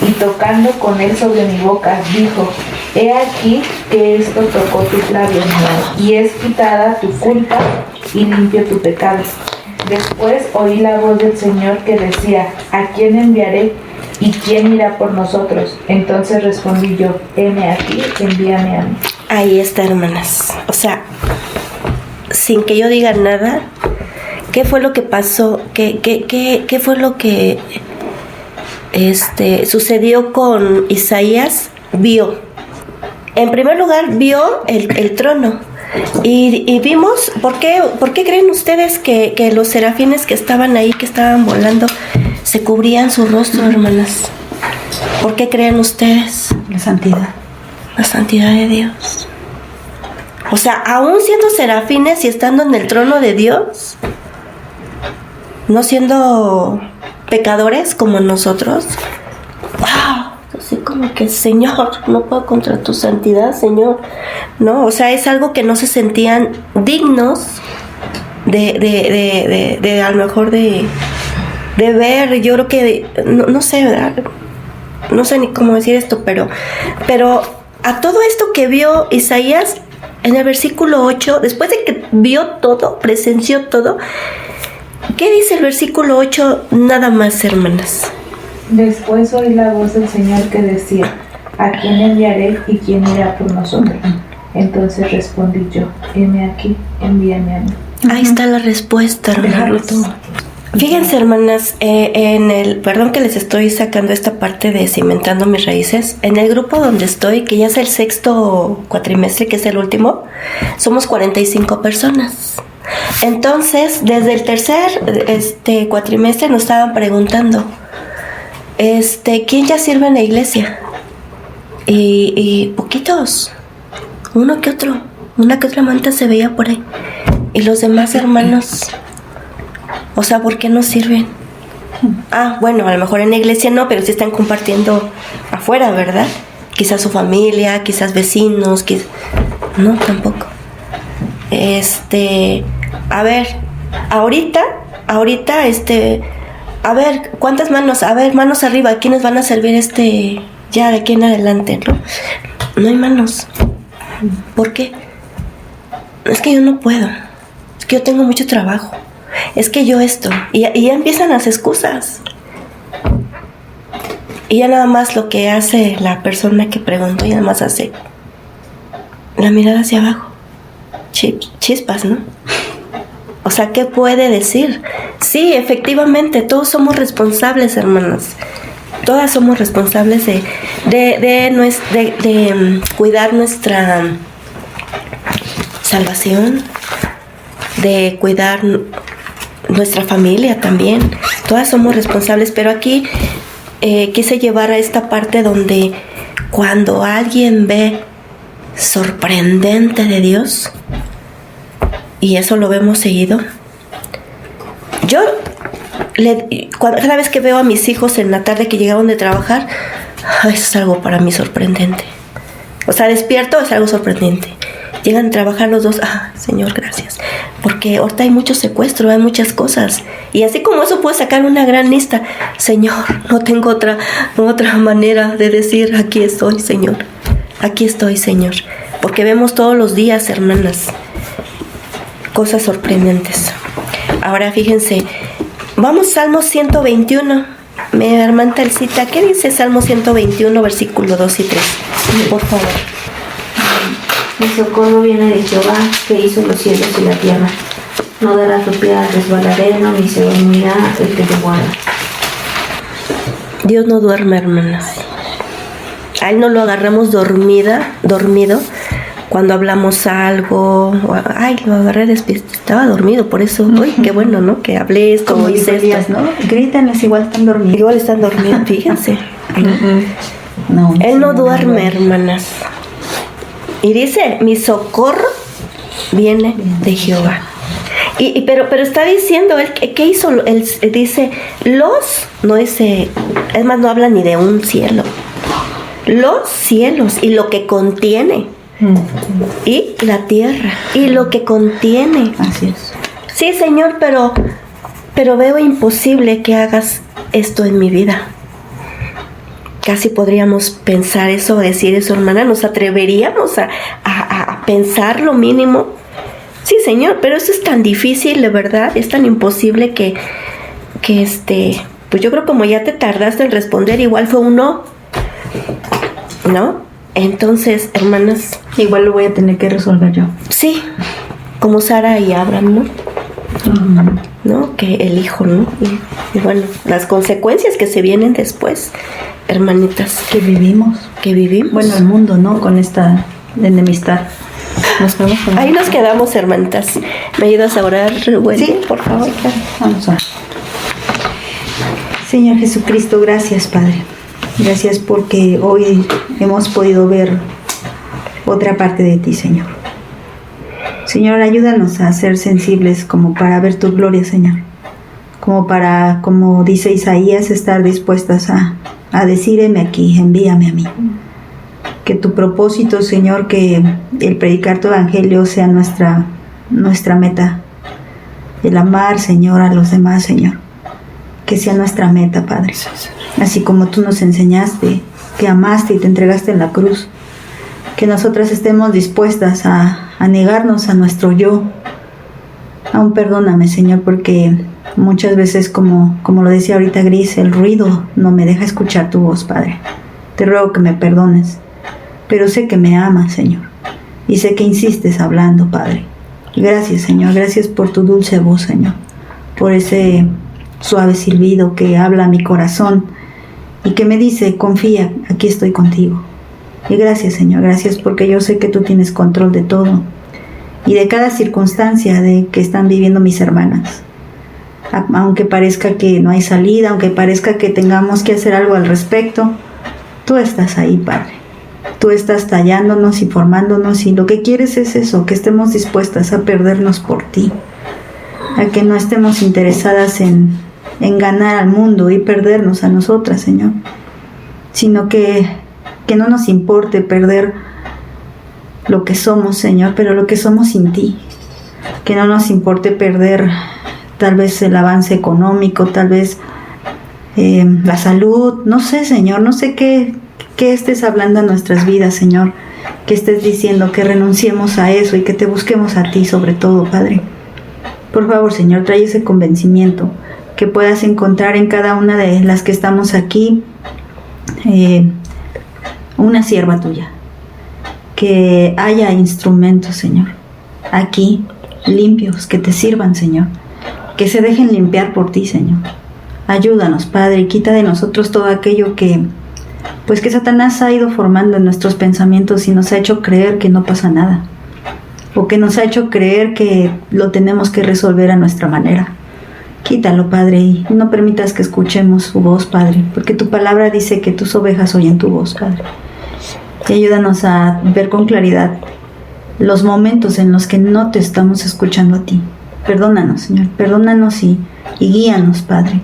y tocando con él sobre mi boca, dijo: he aquí que esto tocó tus labios, y es quitada tu culpa y limpio tu pecado. Después oí la voz del Señor que decía: ¿a quién enviaré? ¿Y quién irá por nosotros? Entonces respondí yo: heme aquí, envíame a mí. Ahí está, hermanas. O sea, sin que yo diga nada, ¿qué fue lo que pasó? ¿Qué fue lo que sucedió con Isaías? Vio. En primer lugar, vio el trono. Y vimos, ¿por qué creen ustedes que los serafines que estaban ahí, que estaban volando, se cubrían su rostro, hermanas? ¿Por qué creen ustedes? La santidad. La santidad de Dios. O sea, aún siendo serafines y estando en el trono de Dios, no siendo pecadores como nosotros, ¡wow! Así como que, Señor, no puedo contra tu santidad, Señor. No, o sea, es algo que no se sentían dignos de a lo mejor de ver. Yo creo que, no sé, ¿verdad? No sé ni cómo decir esto, pero a todo esto que vio Isaías en el versículo 8, después de que vio todo, presenció todo, ¿qué dice el versículo 8? Nada más, hermanas. Después oí la voz del Señor que decía: ¿a quién enviaré y quién irá por nosotros? Entonces respondí yo: heme aquí, envíame a mí. Ahí está la respuesta, hermanas. Fíjense, hermanas, perdón que les estoy sacando esta parte de cimentando mis raíces. En el grupo donde estoy, que ya es el 6º cuatrimestre, que es el último, somos 45 personas. Entonces, desde el tercer cuatrimestre nos estaban preguntando, ¿quién ya sirve en la iglesia? Y poquitos, uno que otro, una que otra manta se veía por ahí. Y los demás hermanos, o sea, ¿por qué no sirven? Bueno, a lo mejor en la iglesia no, pero sí están compartiendo afuera, ¿verdad? Quizás su familia, quizás vecinos, no, tampoco. A ver, ahorita, a ver, ¿cuántas manos? A ver, manos arriba, ¿quiénes van a servir ya de aquí en adelante, no? No hay manos. ¿Por qué? Es que yo no puedo. Es que yo tengo mucho trabajo. Es que yo esto. Y ya empiezan las excusas. Y ya nada más lo que hace la persona que preguntó, ya nada más hace la mirada hacia abajo. Chispas, ¿no? O sea, ¿qué puede decir? Sí, efectivamente, todos somos responsables, hermanas. Todas somos responsables de cuidar nuestra salvación, de cuidar nuestra familia también. Todas somos responsables, pero aquí quise llevar a esta parte donde cuando alguien ve sorprendente de Dios, y eso lo vemos seguido, yo cada vez que veo a mis hijos en la tarde que llegaron de trabajar, eso es algo para mí sorprendente. O sea, despierto, es algo sorprendente. Llegan a trabajar los dos, Señor, gracias. Porque ahorita hay mucho secuestro, hay muchas cosas. Y así como eso puedo sacar una gran lista. Señor, no tengo otra manera de decir, aquí estoy, Señor. Aquí estoy, Señor. Porque vemos todos los días, hermanas, cosas sorprendentes. Ahora fíjense, vamos Salmo 121. Mi hermana Telcita, ¿qué dice Salmo 121, versículo 2 y 3? Por favor. Mi socorro viene de Jehová, que hizo los cielos y la tierra. No dará tu pie al resbaladero, ni se dormirá el que te guarda. Dios no duerme, hermanas. A Él no lo agarramos dormido, cuando hablamos algo, ay, lo agarré despierto, estaba dormido, por eso, uy, qué bueno, ¿no? Que hablé esto, Como hice Elías, esto. ¿no? Grítanles, igual están dormidos. Igual están dormidos, fíjense. No, Él no sí, duerme, hermanas. Y dice, mi socorro viene de Jehová. Pero está diciendo él, ¿qué hizo? Él dice, no dice, es más, no habla ni de un cielo. Los cielos y lo que contiene. Y la tierra y lo que contiene. Así es. Sí, Señor, pero veo imposible que hagas esto en mi vida. Casi podríamos pensar eso, decir eso, hermana. ¿Nos atreveríamos a pensar lo mínimo? Sí, Señor, pero eso es tan difícil, de verdad, es tan imposible que pues yo creo como ya te tardaste en responder, igual fue un no, ¿no? Entonces, hermanas, Igual lo voy a tener que resolver yo. sí, como Sara y Abraham, ¿no? ¿No? Que el hijo, ¿no? Y bueno, las consecuencias que se vienen después, hermanitas, Que vivimos. que vivimos. Bueno, el mundo, ¿no? Con esta enemistad. Nos vemos con Ahí nos quedamos, hermanitas. ¿Me ayudas a orar, Wendy? Sí, por favor. Vamos a. Señor Jesucristo, gracias, Padre. Gracias porque hoy hemos podido ver otra parte de ti, Señor. Señor, ayúdanos a ser sensibles como para ver tu gloria, Señor. Como dice Isaías, estar dispuestas a decir, heme aquí, envíame a mí. Que tu propósito, Señor, que el predicar tu evangelio sea nuestra meta. El amar, Señor, a los demás, Señor. Que sea nuestra meta, Padre. Así como tú nos enseñaste, que amaste y te entregaste en la cruz. Que nosotras estemos dispuestas a negarnos a nuestro yo. Aún perdóname, Señor, porque muchas veces, como lo decía ahorita Gris, el ruido no me deja escuchar tu voz, Padre. Te ruego que me perdones. Pero sé que me amas, Señor. Y sé que insistes hablando, Padre. Gracias, Señor. Gracias por tu dulce voz, Señor. Por ese suave silbido que habla a mi corazón y que me dice, confía, aquí estoy contigo. Y gracias, Señor. Gracias porque yo sé que tú tienes control de todo y de cada circunstancia de que están viviendo mis hermanas. Aunque parezca que no hay salida, aunque parezca que tengamos que hacer algo al respecto, tú estás ahí, Padre. Tú estás tallándonos y formándonos y lo que quieres es eso, que estemos dispuestas a perdernos por ti, a que no estemos interesadas en ganar al mundo y perdernos a nosotras, Señor, sino que no nos importe perder lo que somos, Señor, pero lo que somos sin ti, que no nos importe perder tal vez el avance económico, tal vez la salud, no sé, Señor, no sé qué estés hablando en nuestras vidas, Señor, que estés diciendo que renunciemos a eso y que te busquemos a ti sobre todo, Padre. Por favor, Señor, trae ese convencimiento que puedas encontrar en cada una de las que estamos aquí, una sierva tuya, que haya instrumentos, Señor, aquí, limpios, que te sirvan, Señor, que se dejen limpiar por ti, Señor. Ayúdanos, Padre, y quita de nosotros todo aquello que Satanás ha ido formando en nuestros pensamientos y nos ha hecho creer que no pasa nada, o que nos ha hecho creer que lo tenemos que resolver a nuestra manera. Quítalo, Padre, y no permitas que escuchemos su voz, Padre, porque tu palabra dice que tus ovejas oyen tu voz, Padre. Y ayúdanos a ver con claridad los momentos en los que no te estamos escuchando a ti. Perdónanos, Señor, perdónanos y guíanos, Padre.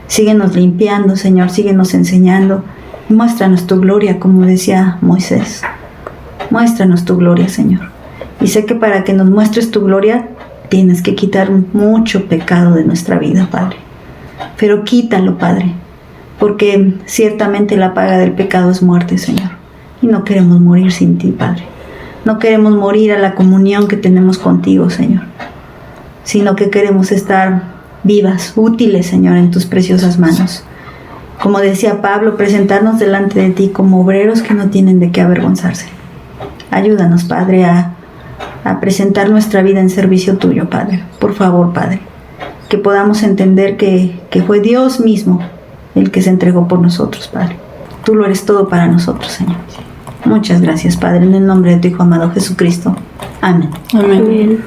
Síguenos limpiando, Señor, síguenos enseñando. Muéstranos tu gloria, como decía Moisés. Muéstranos tu gloria, Señor. Y sé que para que nos muestres tu gloria, tienes que quitar mucho pecado de nuestra vida, Padre. Pero quítalo, Padre, porque ciertamente la paga del pecado es muerte, Señor. Y no queremos morir sin ti, Padre. No queremos morir a la comunión que tenemos contigo, Señor, sino que queremos estar vivas, útiles, Señor, en tus preciosas manos. Como decía Pablo, presentarnos delante de ti como obreros que no tienen de qué avergonzarse. Ayúdanos, Padre, a presentar nuestra vida en servicio tuyo, Padre. Por favor, Padre, que podamos entender que fue Dios mismo el que se entregó por nosotros, Padre. Tú lo eres todo para nosotros, Señor. Muchas gracias, Padre, en el nombre de tu Hijo amado Jesucristo. Amén. Amén.